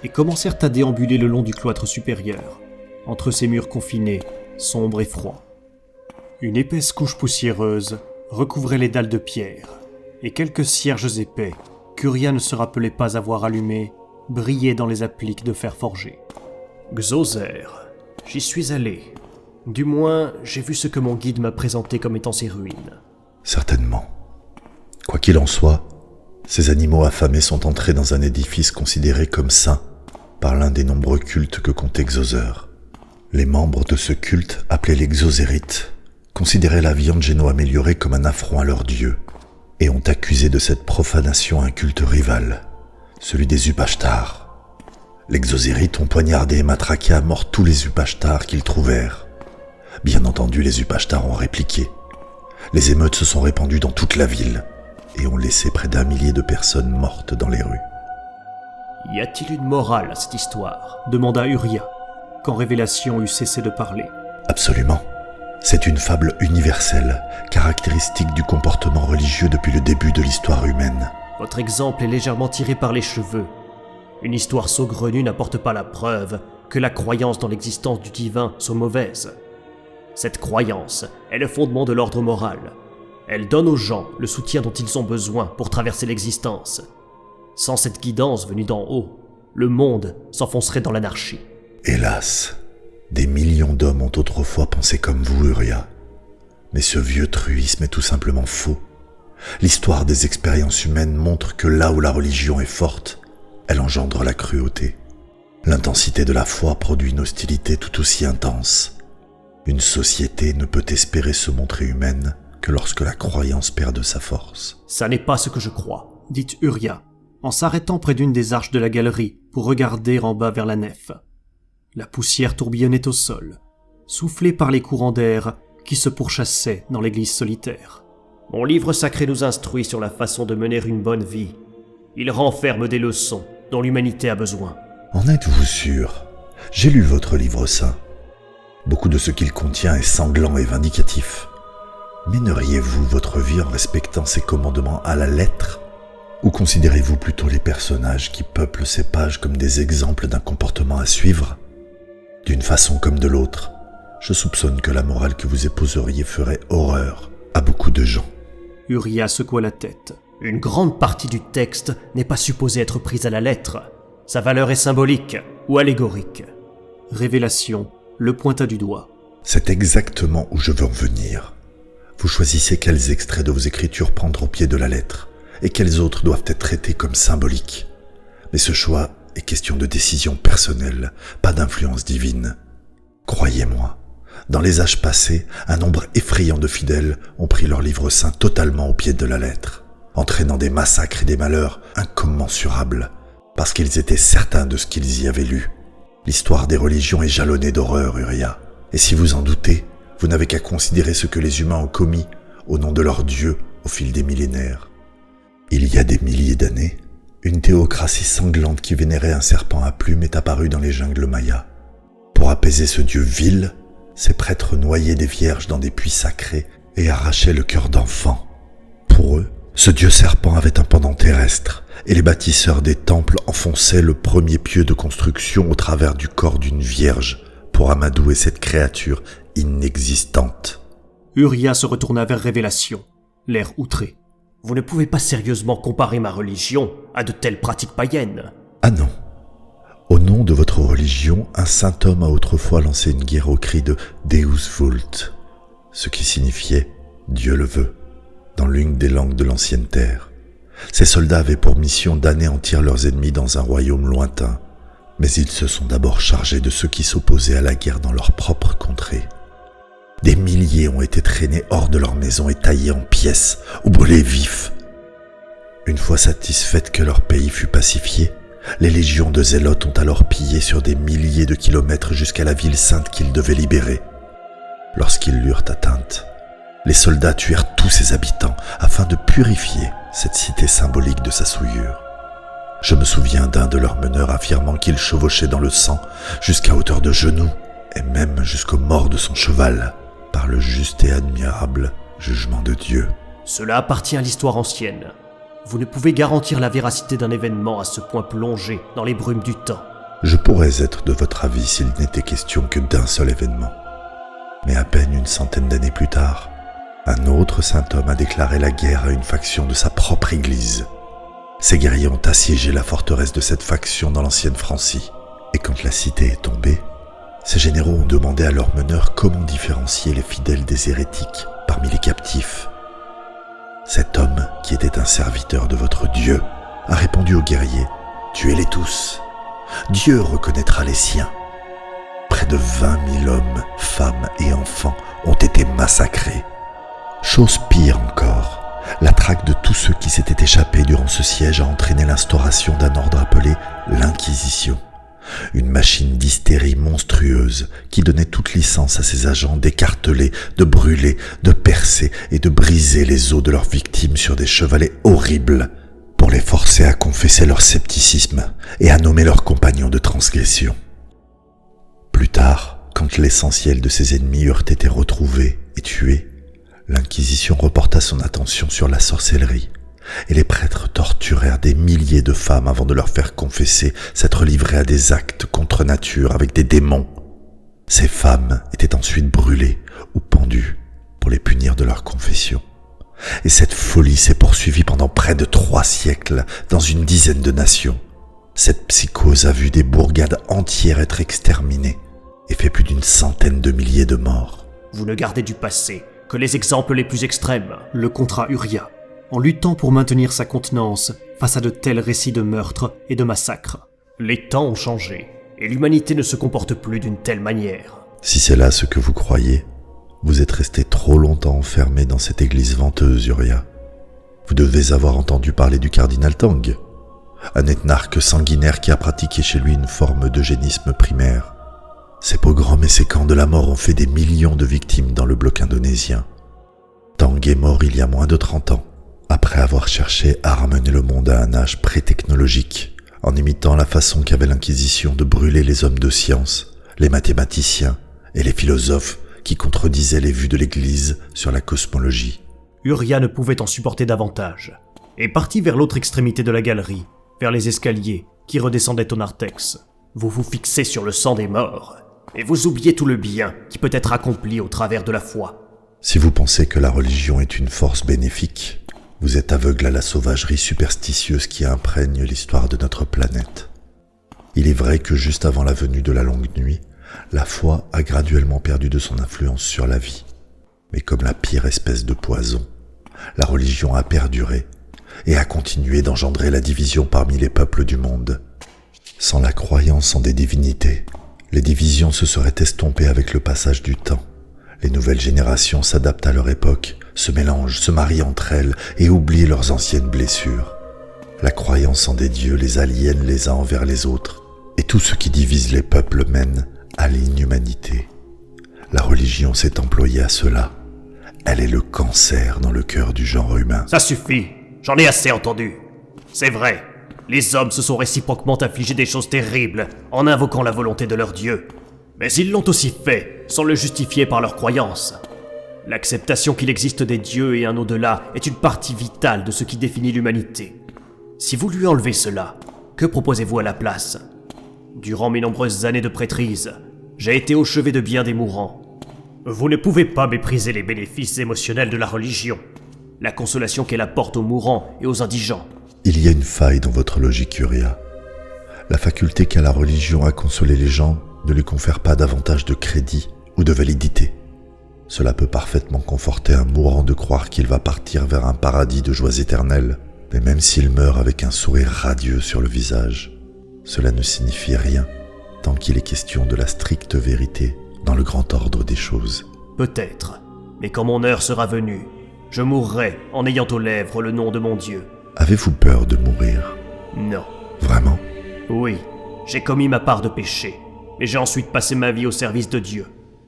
et commencèrent à déambuler le long du cloître supérieur, entre ces murs confinés, sombres et froids. Une épaisse couche poussiéreuse recouvrait les dalles de pierre, et quelques cierges épais, qu'Uria ne se rappelait pas avoir allumés, brillaient dans les appliques de fer forgé. Xoser, j'y suis allé. Du moins, j'ai vu ce que mon guide m'a présenté comme étant ses ruines. Certainement. Quoi qu'il en soit, ces animaux affamés sont entrés dans un édifice considéré comme saint par l'un des nombreux cultes que comptait Xoser. Les membres de ce culte, appelés les Xosérites, considéraient la viande géno-améliorée comme un affront à leur dieu et ont accusé de cette profanation un culte rival, celui des Upashtars. Les Xosérites ont poignardé et matraqué à mort tous les Upashtars qu'ils trouvèrent. Bien entendu, les Upashtars ont répliqué. Les émeutes se sont répandues dans toute la ville et ont laissé près d'1 millier de personnes mortes dans les rues. Y a-t-il une morale à cette histoire ? Demanda Uria, quand Révélation eut cessé de parler. Absolument. C'est une fable universelle, caractéristique du comportement religieux depuis le début de l'histoire humaine. Votre exemple est légèrement tiré par les cheveux. Une histoire saugrenue n'apporte pas la preuve que la croyance dans l'existence du divin soit mauvaise. Cette croyance est le fondement de l'ordre moral. Elle donne aux gens le soutien dont ils ont besoin pour traverser l'existence. Sans cette guidance venue d'en haut, le monde s'enfoncerait dans l'anarchie. Hélas, des millions d'hommes ont autrefois pensé comme vous, Uria. Mais ce vieux truisme est tout simplement faux. L'histoire des expériences humaines montre que là où la religion est forte, elle engendre la cruauté. L'intensité de la foi produit une hostilité tout aussi intense. Une société ne peut espérer se montrer humaine que lorsque la croyance perd de sa force. Ça n'est pas ce que je crois, dit Uria, en s'arrêtant près d'une des arches de la galerie pour regarder en bas vers la nef. La poussière tourbillonnait au sol, soufflée par les courants d'air qui se pourchassaient dans l'église solitaire. Mon livre sacré nous instruit sur la façon de mener une bonne vie. Il renferme des leçons dont l'humanité a besoin. En êtes-vous sûr ? J'ai lu votre livre saint. Beaucoup de ce qu'il contient est sanglant et vindicatif. Mèneriez-vous votre vie en respectant ses commandements à la lettre ? Ou considérez-vous plutôt les personnages qui peuplent ces pages comme des exemples d'un comportement à suivre ? D'une façon comme de l'autre, je soupçonne que la morale que vous épouseriez ferait horreur à beaucoup de gens. Uria secoua la tête. Une grande partie du texte n'est pas supposée être prise à la lettre. Sa valeur est symbolique ou allégorique. Révélation le pointa du doigt. C'est exactement où je veux en venir. Vous choisissez quels extraits de vos écritures prendre au pied de la lettre et quels autres doivent être traités comme symboliques. Mais ce choix est question de décision personnelle, pas d'influence divine. Croyez-moi, dans les âges passés, un nombre effrayant de fidèles ont pris leur livre saint totalement au pied de la lettre, entraînant des massacres et des malheurs incommensurables, parce qu'ils étaient certains de ce qu'ils y avaient lu. L'histoire des religions est jalonnée d'horreur, Uria. Et si vous en doutez, vous n'avez qu'à considérer ce que les humains ont commis au nom de leur Dieu au fil des millénaires. Il y a des milliers d'années, une théocratie sanglante qui vénérait un serpent à plumes est apparue dans les jungles mayas. Pour apaiser ce dieu vil, ces prêtres noyaient des vierges dans des puits sacrés et arrachaient le cœur d'enfants. Pour eux, ce dieu serpent avait un pendant terrestre, et les bâtisseurs des temples enfonçaient le premier pieu de construction au travers du corps d'une vierge pour amadouer cette créature inexistante. Uria se retourna vers Révélation, l'air outré. Vous ne pouvez pas sérieusement comparer ma religion à de telles pratiques païennes. Ah non. Au nom de votre religion, un saint homme a autrefois lancé une guerre au cri de Deus Vult, ce qui signifiait Dieu le veut, dans l'une des langues de l'ancienne terre. Ces soldats avaient pour mission d'anéantir leurs ennemis dans un royaume lointain, mais ils se sont d'abord chargés de ceux qui s'opposaient à la guerre dans leur propre contrée. Des milliers ont été traînés hors de leur maison et taillés en pièces ou brûlés vifs. Une fois satisfaites que leur pays fut pacifié, les légions de zélotes ont alors pillé sur des milliers de kilomètres jusqu'à la ville sainte qu'ils devaient libérer. Lorsqu'ils l'eurent atteinte, les soldats tuèrent tous ses habitants afin de purifier cette cité symbolique de sa souillure. Je me souviens d'un de leurs meneurs affirmant qu'il chevauchait dans le sang jusqu'à hauteur de genoux et même jusqu'aux morts de son cheval par le juste et admirable jugement de Dieu. Cela appartient à l'histoire ancienne. Vous ne pouvez garantir la véracité d'un événement à ce point plongé dans les brumes du temps. Je pourrais être de votre avis s'il n'était question que d'un seul événement. Mais à peine une centaine d'années plus tard, un autre saint homme a déclaré la guerre à une faction de sa propre église. Ces guerriers ont assiégé la forteresse de cette faction dans l'ancienne Francie. Et quand la cité est tombée, ces généraux ont demandé à leurs meneurs comment différencier les fidèles des hérétiques parmi les captifs. Cet homme, qui était un serviteur de votre Dieu, a répondu aux guerriers « Tuez-les tous, Dieu reconnaîtra les siens ». Près de 20 000 hommes, femmes et enfants ont été massacrés. Chose pire encore, la traque de tous ceux qui s'étaient échappés durant ce siège a entraîné l'instauration d'un ordre appelé l'Inquisition. Une machine d'hystérie monstrueuse qui donnait toute licence à ses agents d'écarteler, de brûler, de percer et de briser les os de leurs victimes sur des chevalets horribles pour les forcer à confesser leur scepticisme et à nommer leurs compagnons de transgression. Plus tard, quand l'essentiel de ses ennemis eurent été retrouvés et tués, l'Inquisition reporta son attention sur la sorcellerie. Et les prêtres torturèrent des milliers de femmes avant de leur faire confesser s'être livrés à des actes contre nature avec des démons. Ces femmes étaient ensuite brûlées ou pendues pour les punir de leur confession. Et cette folie s'est poursuivie pendant près de 3 siècles dans une dizaine de nations. Cette psychose a vu des bourgades entières être exterminées et fait plus d'une centaine de milliers de morts. Vous ne gardez du passé que les exemples les plus extrêmes. Le contrat Uria, en luttant pour maintenir sa contenance face à de tels récits de meurtres et de massacres. Les temps ont changé, et l'humanité ne se comporte plus d'une telle manière. Si c'est là ce que vous croyez, vous êtes resté trop longtemps enfermé dans cette église venteuse, Uria. Vous devez avoir entendu parler du cardinal Tang, un éthnarque sanguinaire qui a pratiqué chez lui une forme d'eugénisme primaire. Ces pogroms et ces camps de la mort ont fait des millions de victimes dans le bloc indonésien. Tang est mort il y a moins de 30 ans. Après avoir cherché à ramener le monde à un âge pré-technologique, en imitant la façon qu'avait l'Inquisition de brûler les hommes de science, les mathématiciens et les philosophes qui contredisaient les vues de l'Église sur la cosmologie. Uria ne pouvait en supporter davantage, et partit vers l'autre extrémité de la galerie, vers les escaliers qui redescendaient au narthex. Vous vous fixez sur le sang des morts, et vous oubliez tout le bien qui peut être accompli au travers de la foi. Si vous pensez que la religion est une force bénéfique, vous êtes aveugle à la sauvagerie superstitieuse qui imprègne l'histoire de notre planète. Il est vrai que juste avant la venue de la longue nuit, la foi a graduellement perdu de son influence sur la vie. Mais comme la pire espèce de poison, la religion a perduré et a continué d'engendrer la division parmi les peuples du monde. Sans la croyance en des divinités, les divisions se seraient estompées avec le passage du temps. Les nouvelles générations s'adaptent à leur époque, se mélangent, se marient entre elles et oublient leurs anciennes blessures. La croyance en des dieux les aliène les uns envers les autres, et tout ce qui divise les peuples mène à l'inhumanité. La religion s'est employée à cela. Elle est le cancer dans le cœur du genre humain. Ça suffit, j'en ai assez entendu. C'est vrai, les hommes se sont réciproquement infligés des choses terribles en invoquant la volonté de leur Dieu. Mais ils l'ont aussi fait, sans le justifier par leurs croyances. L'acceptation qu'il existe des dieux et un au-delà est une partie vitale de ce qui définit l'humanité. Si vous lui enlevez cela, que proposez-vous à la place ? Durant mes nombreuses années de prêtrise, j'ai été au chevet de bien des mourants. Vous ne pouvez pas mépriser les bénéfices émotionnels de la religion, la consolation qu'elle apporte aux mourants et aux indigents. Il y a une faille dans votre logique, Uria. La faculté qu'a la religion à consoler les gens ne lui confère pas davantage de crédit ou de validité. Cela peut parfaitement conforter un mourant de croire qu'il va partir vers un paradis de joies éternelles, mais même s'il meurt avec un sourire radieux sur le visage, cela ne signifie rien tant qu'il est question de la stricte vérité dans le grand ordre des choses. Peut-être, mais quand mon heure sera venue, je mourrai en ayant aux lèvres le nom de mon Dieu. Avez-vous peur de mourir ? Non. Vraiment ? Oui, j'ai commis ma part de péché, mais j'ai ensuite passé ma vie au service de Dieu,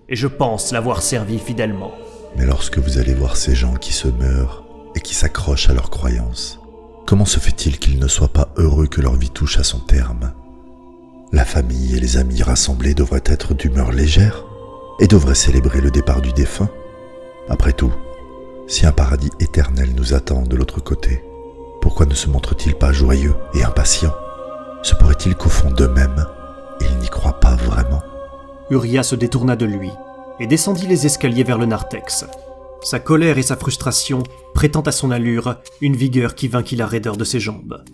et je pense l'avoir servi fidèlement. Mais lorsque vous allez voir ces gens qui se meurent et qui s'accrochent à leurs croyances, comment se fait-il qu'ils ne soient pas heureux que leur vie touche à son terme ? La famille et les amis rassemblés devraient être d'humeur légère et devraient célébrer le départ du défunt. Après tout, si un paradis éternel nous attend de l'autre côté, Pourquoi ne se montrent-ils pas joyeux et impatients? Se pourrait-il qu'au fond d'eux-mêmes, ils n'y croient pas vraiment? Uria se détourna de lui et descendit les escaliers vers le narthex. Sa colère et sa frustration prêtant à son allure une vigueur qui vainquit la raideur de ses jambes.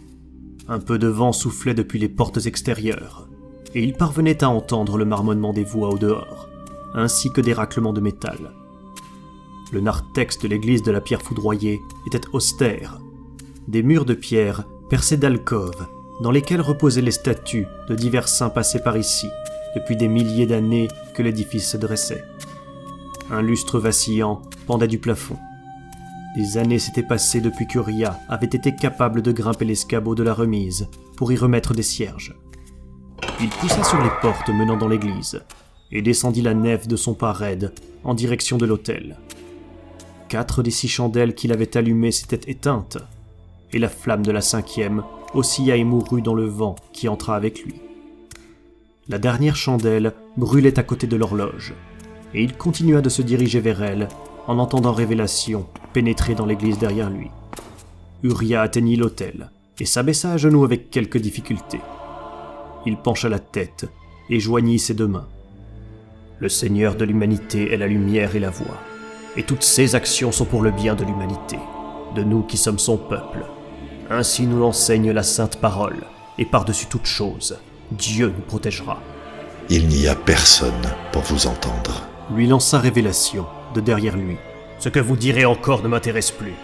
Un peu de vent soufflait depuis les portes extérieures, et il parvenait à entendre le marmonnement des voix au dehors, ainsi que des raclements de métal. Le narthex de l'église de la pierre foudroyée était austère. Des murs de pierre percés d'alcôves, dans lesquelles reposaient les statues de divers saints passés par ici, depuis des milliers d'années que l'édifice se dressait. Un lustre vacillant pendait du plafond. Des années s'étaient passées depuis qu'Uria avait été capable de grimper l'escabeau de la remise pour y remettre des cierges. Il poussa sur les portes menant dans l'église et descendit la nef de son pas raide en direction de l'autel. 4 des 6 chandelles qu'il avait allumées s'étaient éteintes, et la flamme de la 5e oscilla et mourut dans le vent qui entra avec lui. La dernière chandelle brûlait à côté de l'horloge, et il continua de se diriger vers elle en entendant Révélation pénétrer dans l'église derrière lui. Uria atteignit l'autel et s'abaissa à genoux avec quelque difficulté. Il pencha la tête et joignit ses 2 mains. Le Seigneur de l'humanité est la lumière et la voix, et toutes ses actions sont pour le bien de l'humanité, de nous qui sommes son peuple. Ainsi nous l'enseigne la sainte parole, et par-dessus toute chose, Dieu nous protégera. Il n'y a personne pour vous entendre. Lui lança Révélation de derrière lui. Ce que vous direz encore ne m'intéresse plus.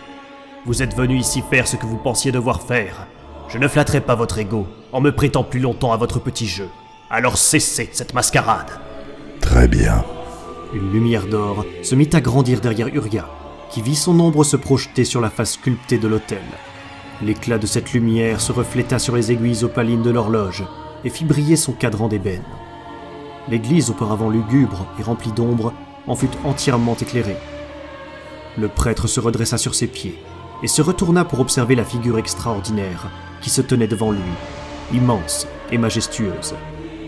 Vous êtes venu ici faire ce que vous pensiez devoir faire. Je ne flatterai pas votre ego en me prêtant plus longtemps à votre petit jeu. Alors cessez cette mascarade. Très bien. Une lumière d'or se mit à grandir derrière Uria, qui vit son ombre se projeter sur la face sculptée de l'autel. L'éclat de cette lumière se refléta sur les aiguilles opalines de l'horloge et fit briller son cadran d'ébène. L'église, auparavant lugubre et remplie d'ombre, en fut entièrement éclairée. Le prêtre se redressa sur ses pieds et se retourna pour observer la figure extraordinaire qui se tenait devant lui, immense et majestueuse,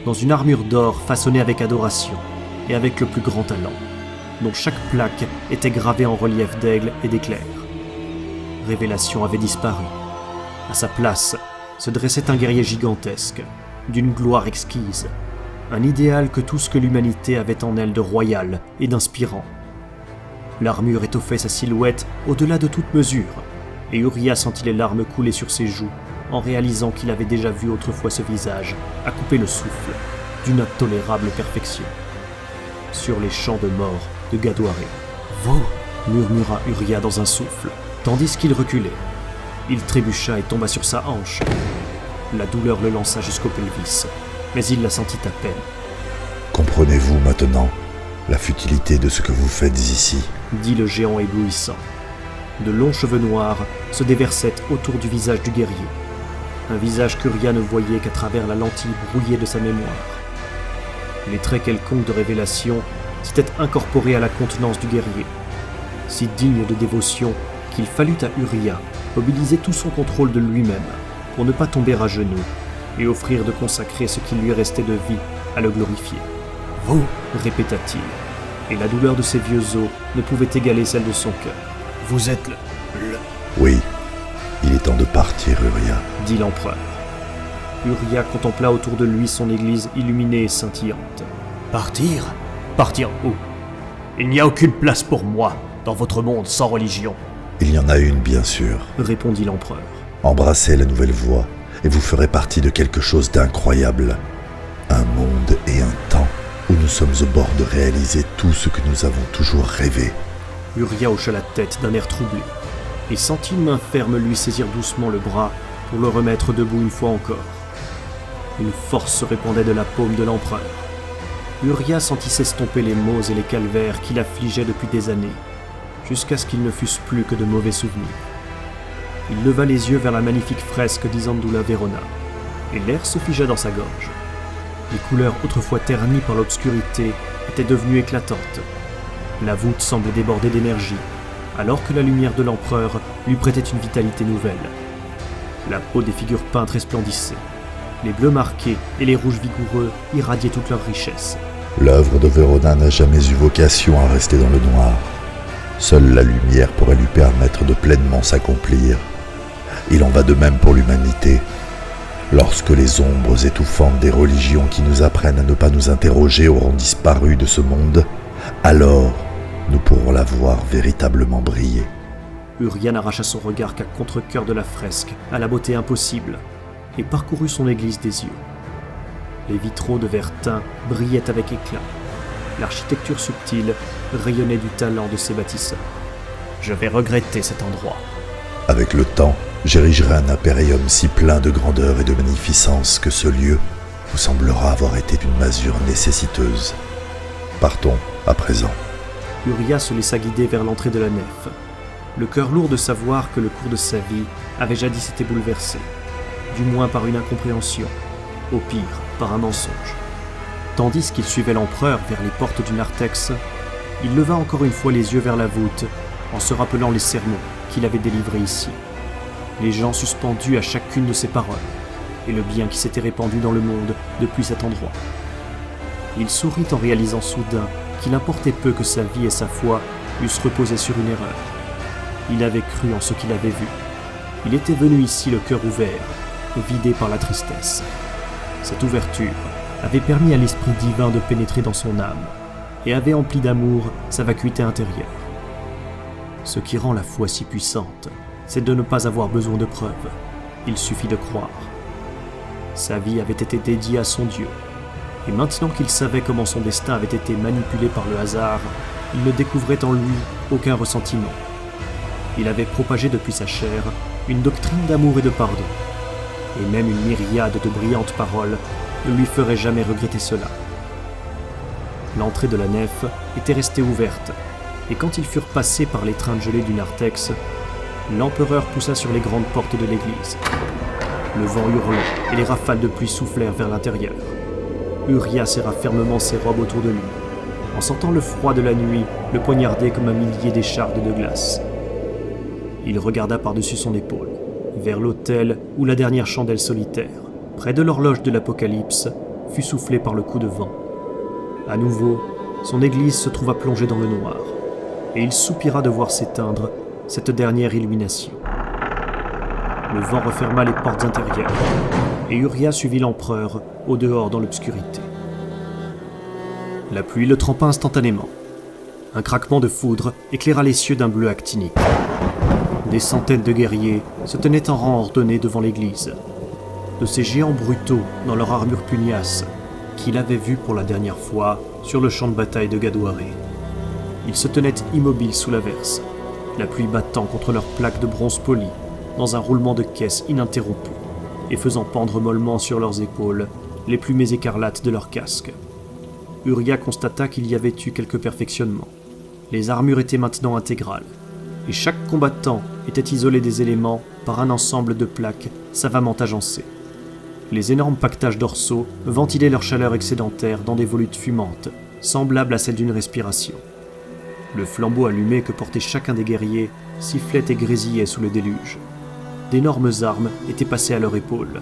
dans une armure d'or façonnée avec adoration et avec le plus grand talent, dont chaque plaque était gravée en relief d'aigle et d'éclairs. Révélation avait disparu. À sa place se dressait un guerrier gigantesque, d'une gloire exquise, un idéal que tout ce que l'humanité avait en elle de royal et d'inspirant. L'armure étoffait sa silhouette au-delà de toute mesure, et Uria sentit les larmes couler sur ses joues en réalisant qu'il avait déjà vu autrefois ce visage à couper le souffle d'une intolérable perfection. Sur les champs de mort de Gadoaré. « Vous » murmura Uria dans un souffle, tandis qu'il reculait. Il trébucha et tomba sur sa hanche. La douleur le lança jusqu'au pelvis, mais il la sentit à peine. Comprenez-vous maintenant la futilité de ce que vous faites ici? Dit le géant éblouissant. De longs cheveux noirs se déversaient autour du visage du guerrier. Un visage qu'Uria ne voyait qu'à travers la lentille brouillée de sa mémoire. Les traits quelconques de Révélation s'étaient incorporés à la contenance du guerrier, si digne de dévotion qu'il fallut à Uria mobiliser tout son contrôle de lui-même pour ne pas tomber à genoux et offrir de consacrer ce qui lui restait de vie à le glorifier. « Vous » répéta-t-il, et la douleur de ses vieux os ne pouvait égaler celle de son cœur. « Vous êtes le... Oui, il est temps de partir, Uria, dit l'empereur. Uria contempla autour de lui son église illuminée et scintillante. « Partir ? Partir où ? Il n'y a aucune place pour moi dans votre monde sans religion. » Il y en a une, bien sûr, répondit l'empereur. Embrassez la nouvelle voie, et vous ferez partie de quelque chose d'incroyable. Un monde et un temps où nous sommes au bord de réaliser tout ce que nous avons toujours rêvé. Uria hocha la tête d'un air troublé, et sentit une main ferme lui saisir doucement le bras pour le remettre debout une fois encore. Une force se répandait de la paume de l'empereur. Uria sentit s'estomper les maux et les calvaires qui l'affligeaient depuis des années, jusqu'à ce qu'ils ne fussent plus que de mauvais souvenirs. Il leva les yeux vers la magnifique fresque d'Isandula Verona, et l'air se figea dans sa gorge. Les couleurs autrefois ternies par l'obscurité étaient devenues éclatantes. La voûte semblait déborder d'énergie, alors que la lumière de l'empereur lui prêtait une vitalité nouvelle. La peau des figures peintes resplendissait. Les bleus marqués et les rouges vigoureux irradiaient toute leur richesse. L'œuvre de Verona n'a jamais eu vocation à rester dans le noir. Seule la lumière pourrait lui permettre de pleinement s'accomplir. Il en va de même pour l'humanité. Lorsque les ombres étouffantes des religions qui nous apprennent à ne pas nous interroger auront disparu de ce monde, alors nous pourrons la voir véritablement briller. Urian arracha son regard qu'à contre-cœur de la fresque, à la beauté impossible, et parcourut son église des yeux. Les vitraux de verre teint brillaient avec éclat. L'architecture subtile rayonnait du talent de ses bâtisseurs. Je vais regretter cet endroit. Avec le temps, j'érigerai un impérium si plein de grandeur et de magnificence que ce lieu vous semblera avoir été d'une masure nécessiteuse. Partons à présent. Uria se laissa guider vers l'entrée de la nef, le cœur lourd de savoir que le cours de sa vie avait jadis été bouleversé, du moins par une incompréhension, au pire par un mensonge. Tandis qu'il suivait l'empereur vers les portes du narthex, il leva encore une fois les yeux vers la voûte en se rappelant les sermons qu'il avait délivrés ici, les gens suspendus à chacune de ses paroles, et le bien qui s'était répandu dans le monde depuis cet endroit. Il sourit en réalisant soudain qu'il importait peu que sa vie et sa foi eussent reposé sur une erreur. Il avait cru en ce qu'il avait vu. Il était venu ici le cœur ouvert et vidé par la tristesse. Cette ouverture avait permis à l'esprit divin de pénétrer dans son âme et avait empli d'amour sa vacuité intérieure. Ce qui rend la foi si puissante, c'est de ne pas avoir besoin de preuves. Il suffit de croire. Sa vie avait été dédiée à son Dieu, et maintenant qu'il savait comment son destin avait été manipulé par le hasard, il ne découvrait en lui aucun ressentiment. Il avait propagé depuis sa chair une doctrine d'amour et de pardon, et même une myriade de brillantes paroles ne lui ferait jamais regretter cela. L'entrée de la nef était restée ouverte, et quand ils furent passés par l'étreinte gelée du narthex, l'empereur poussa sur les grandes portes de l'église. Le vent hurlant et les rafales de pluie soufflèrent vers l'intérieur. Uria serra fermement ses robes autour de lui, en sentant le froid de la nuit le poignarder comme un millier d'échardes de glace. Il regarda par-dessus son épaule, vers l'autel où la dernière chandelle solitaire, près de l'horloge de l'Apocalypse, fut soufflée par le coup de vent. À nouveau, son église se trouva plongée dans le noir, et il soupira de voir s'éteindre cette dernière illumination. Le vent referma les portes intérieures, et Uria suivit l'empereur au dehors dans l'obscurité. La pluie le trempa instantanément. Un craquement de foudre éclaira les cieux d'un bleu actinique. Des centaines de guerriers se tenaient en rang ordonné devant l'église, de ces géants brutaux dans leur armure pugnace qu'il avait vus pour la dernière fois sur le champ de bataille de Gadouaré. Ils se tenaient immobiles sous l'averse, la pluie battant contre leurs plaques de bronze poli, dans un roulement de caisse ininterrompu, et faisant pendre mollement sur leurs épaules les plumées écarlates de leurs casques. Uria constata qu'il y avait eu quelques perfectionnements. Les armures étaient maintenant intégrales, et chaque combattant était isolé des éléments par un ensemble de plaques savamment agencées. Les énormes paquetages dorsaux ventilaient leur chaleur excédentaire dans des volutes fumantes, semblables à celles d'une respiration. Le flambeau allumé que portait chacun des guerriers sifflait et grésillait sous le déluge. D'énormes armes étaient passées à leur épaule,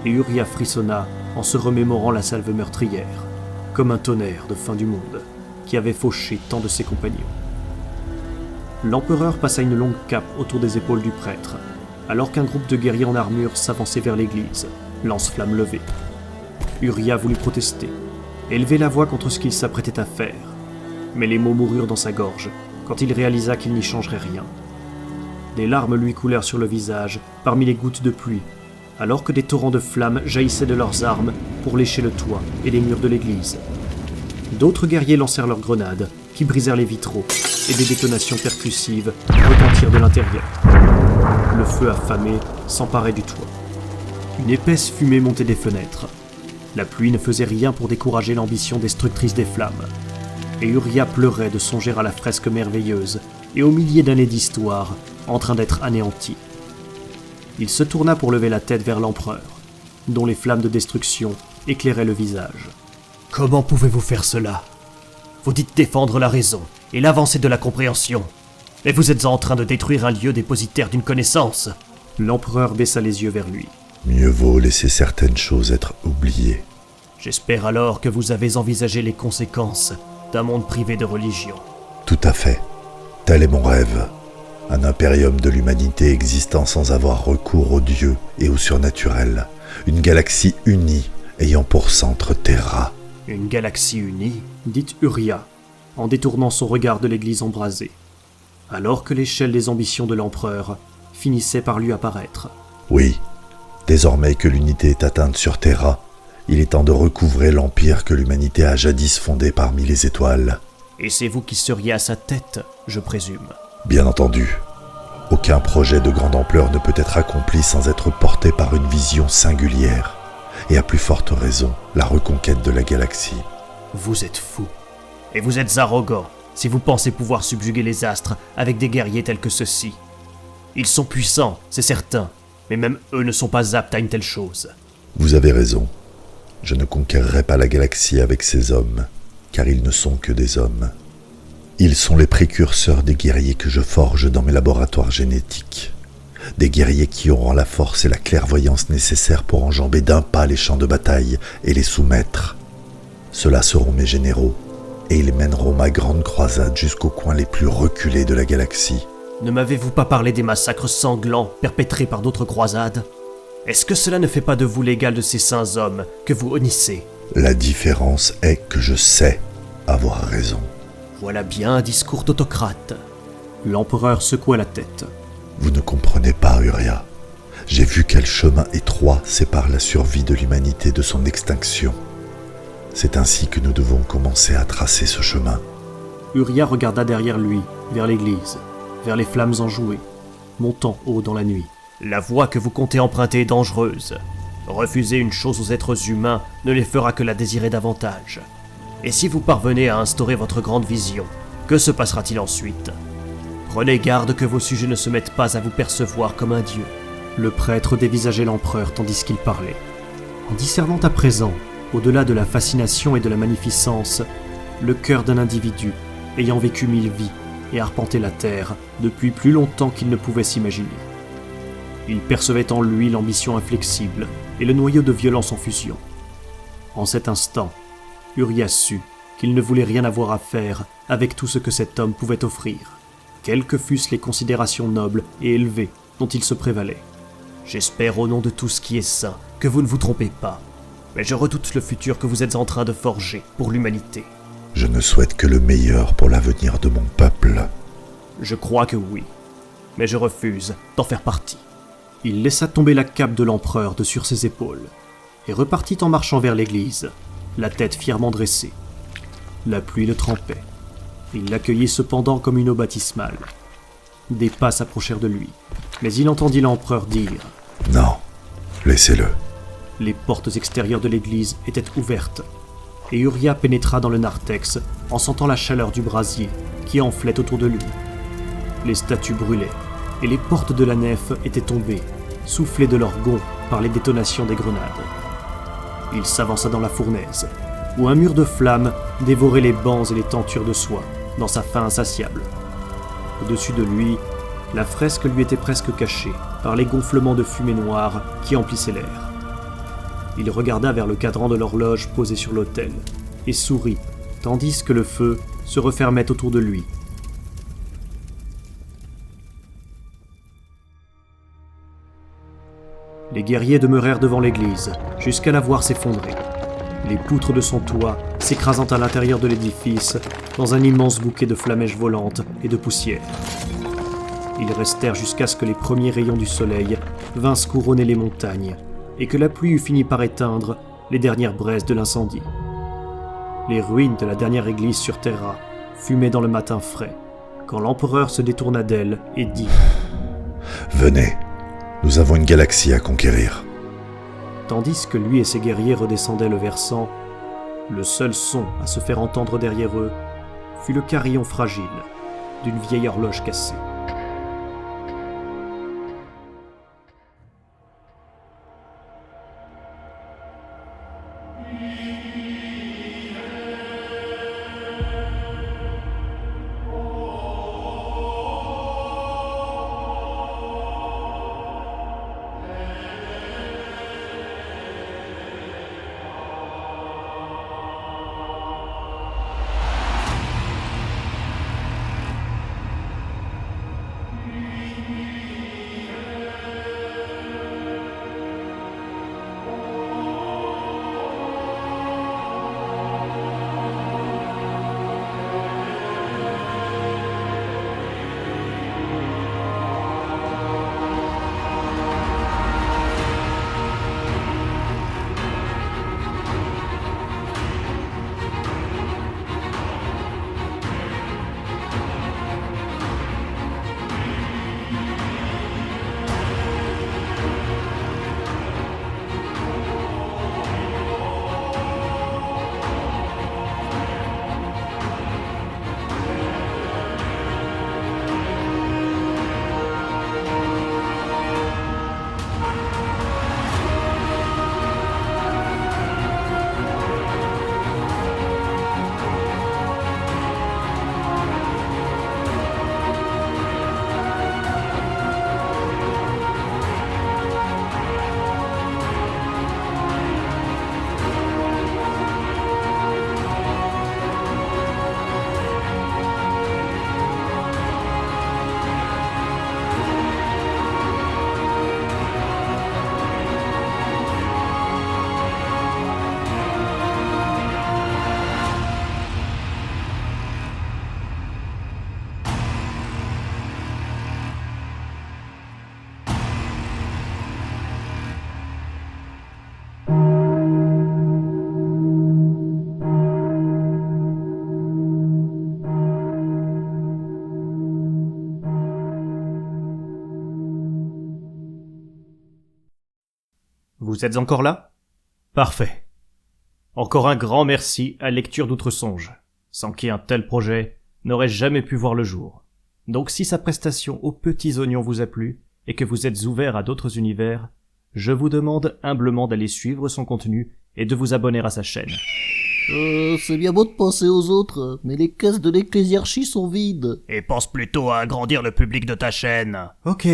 et Uria frissonna en se remémorant la salve meurtrière, comme un tonnerre de fin du monde, qui avait fauché tant de ses compagnons. L'empereur passa une longue cape autour des épaules du prêtre, alors qu'un groupe de guerriers en armure s'avançait vers l'église, lance-flamme levée. Uria voulut protester, élever la voix contre ce qu'il s'apprêtait à faire, mais les mots moururent dans sa gorge quand il réalisa qu'il n'y changerait rien. Des larmes lui coulèrent sur le visage parmi les gouttes de pluie, alors que des torrents de flammes jaillissaient de leurs armes pour lécher le toit et les murs de l'église. D'autres guerriers lancèrent leurs grenades, qui brisèrent les vitraux, et des détonations percussives retentirent de l'intérieur. Le feu affamé s'emparait du toit. Une épaisse fumée montait des fenêtres. La pluie ne faisait rien pour décourager l'ambition destructrice des flammes. Et Uria pleurait de songer à la fresque merveilleuse et aux milliers d'années d'histoire en train d'être anéanties. Il se tourna pour lever la tête vers l'empereur, dont les flammes de destruction éclairaient le visage. « Comment pouvez-vous faire cela ? Vous dites défendre la raison et l'avancée de la compréhension, mais vous êtes en train de détruire un lieu dépositaire d'une connaissance. » L'empereur baissa les yeux vers lui. « Mieux vaut laisser certaines choses être oubliées. » J'espère alors que vous avez envisagé les conséquences d'un monde privé de religion. Tout à fait. Tel est mon rêve. Un impérium de l'humanité existant sans avoir recours aux dieux et au surnaturel. Une galaxie unie ayant pour centre Terra. Une galaxie unie, dit Uria, en détournant son regard de l'église embrasée, alors que l'échelle des ambitions de l'empereur finissait par lui apparaître. Oui, désormais que l'unité est atteinte sur Terra, il est temps de recouvrer l'empire que l'humanité a jadis fondé parmi les étoiles. Et c'est vous qui seriez à sa tête, je présume. Bien entendu, aucun projet de grande ampleur ne peut être accompli sans être porté par une vision singulière, et à plus forte raison, la reconquête de la galaxie. Vous êtes fou. Et vous êtes arrogant si vous pensez pouvoir subjuguer les astres avec des guerriers tels que ceux-ci. Ils sont puissants, c'est certain, mais même eux ne sont pas aptes à une telle chose. Vous avez raison. Je ne conquerrai pas la galaxie avec ces hommes, car ils ne sont que des hommes. Ils sont les précurseurs des guerriers que je forge dans mes laboratoires génétiques. Des guerriers qui auront la force et la clairvoyance nécessaires pour enjamber d'un pas les champs de bataille et les soumettre. Ceux-là seront mes généraux, et ils mèneront ma grande croisade jusqu'aux coins les plus reculés de la galaxie. Ne m'avez-vous pas parlé des massacres sanglants perpétrés par d'autres croisades ? Est-ce que cela ne fait pas de vous l'égal de ces saints hommes que vous honnissez ? La différence est que je sais avoir raison. Voilà bien un discours d'autocrate. L'empereur secoua la tête. Vous ne comprenez pas, Uria. J'ai vu quel chemin étroit sépare la survie de l'humanité de son extinction. C'est ainsi que nous devons commencer à tracer ce chemin. Uria regarda derrière lui, vers l'église, vers les flammes enjouées, montant haut dans la nuit. La voie que vous comptez emprunter est dangereuse. Refuser une chose aux êtres humains ne les fera que la désirer davantage. Et si vous parvenez à instaurer votre grande vision, que se passera-t-il ensuite ? Prenez garde que vos sujets ne se mettent pas à vous percevoir comme un dieu. Le prêtre dévisageait l'empereur tandis qu'il parlait. En discernant à présent, au-delà de la fascination et de la magnificence, le cœur d'un individu ayant vécu 1000 vies et arpenté la terre depuis plus longtemps qu'il ne pouvait s'imaginer. Il percevait en lui l'ambition inflexible et le noyau de violence en fusion. En cet instant, Uria sut qu'il ne voulait rien avoir à faire avec tout ce que cet homme pouvait offrir, quelles que fussent les considérations nobles et élevées dont il se prévalait. J'espère au nom de tout ce qui est saint que vous ne vous trompez pas, mais je redoute le futur que vous êtes en train de forger pour l'humanité. Je ne souhaite que le meilleur pour l'avenir de mon peuple. Je crois que oui, mais je refuse d'en faire partie. Il laissa tomber la cape de l'empereur de sur ses épaules et repartit en marchant vers l'église, la tête fièrement dressée. La pluie le trempait. Il l'accueillait cependant comme une eau baptismale. Des pas s'approchèrent de lui, mais il entendit l'empereur dire « Non, laissez-le. » Les portes extérieures de l'église étaient ouvertes, et Uria pénétra dans le narthex en sentant la chaleur du brasier qui enflait autour de lui. Les statues brûlaient, et les portes de la nef étaient tombées, soufflées de leurs gonds par les détonations des grenades. Il s'avança dans la fournaise, où un mur de flammes dévorait les bancs et les tentures de soie, dans sa faim insatiable. Au-dessus de lui, la fresque lui était presque cachée par les gonflements de fumée noire qui emplissaient l'air. Il regarda vers le cadran de l'horloge posé sur l'autel, et sourit, tandis que le feu se refermait autour de lui. Les guerriers demeurèrent devant l'église, jusqu'à la voir s'effondrer. Les poutres de son toit s'écrasant à l'intérieur de l'édifice dans un immense bouquet de flamèches volantes et de poussière. Ils restèrent jusqu'à ce que les premiers rayons du soleil vinssent couronner les montagnes et que la pluie eût fini par éteindre les dernières braises de l'incendie. Les ruines de la dernière église sur Terra fumaient dans le matin frais, quand l'empereur se détourna d'elle et dit « Venez, nous avons une galaxie à conquérir. » Tandis que lui et ses guerriers redescendaient le versant, le seul son à se faire entendre derrière eux fut le carillon fragile d'une vieille horloge cassée. Vous êtes encore là? Parfait. Encore un grand merci à Lecture d'Outre-Songe, sans qui un tel projet n'aurait jamais pu voir le jour. Donc si sa prestation aux petits oignons vous a plu, et que vous êtes ouvert à d'autres univers, je vous demande humblement d'aller suivre son contenu et de vous abonner à sa chaîne. C'est bien beau de penser aux autres, mais les caisses de l'ecclésiarchie sont vides. Et pense plutôt à agrandir le public de ta chaîne. Ok.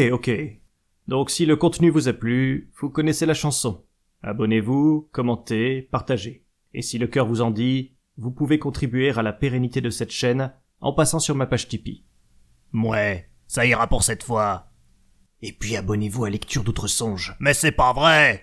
Donc si le contenu vous a plu, vous connaissez la chanson. Abonnez-vous, commentez, partagez. Et si le cœur vous en dit, vous pouvez contribuer à la pérennité de cette chaîne en passant sur ma page Tipeee. Mouais, ça ira pour cette fois. Et puis abonnez-vous à Lecture d'Outre-Songe. Mais c'est pas vrai!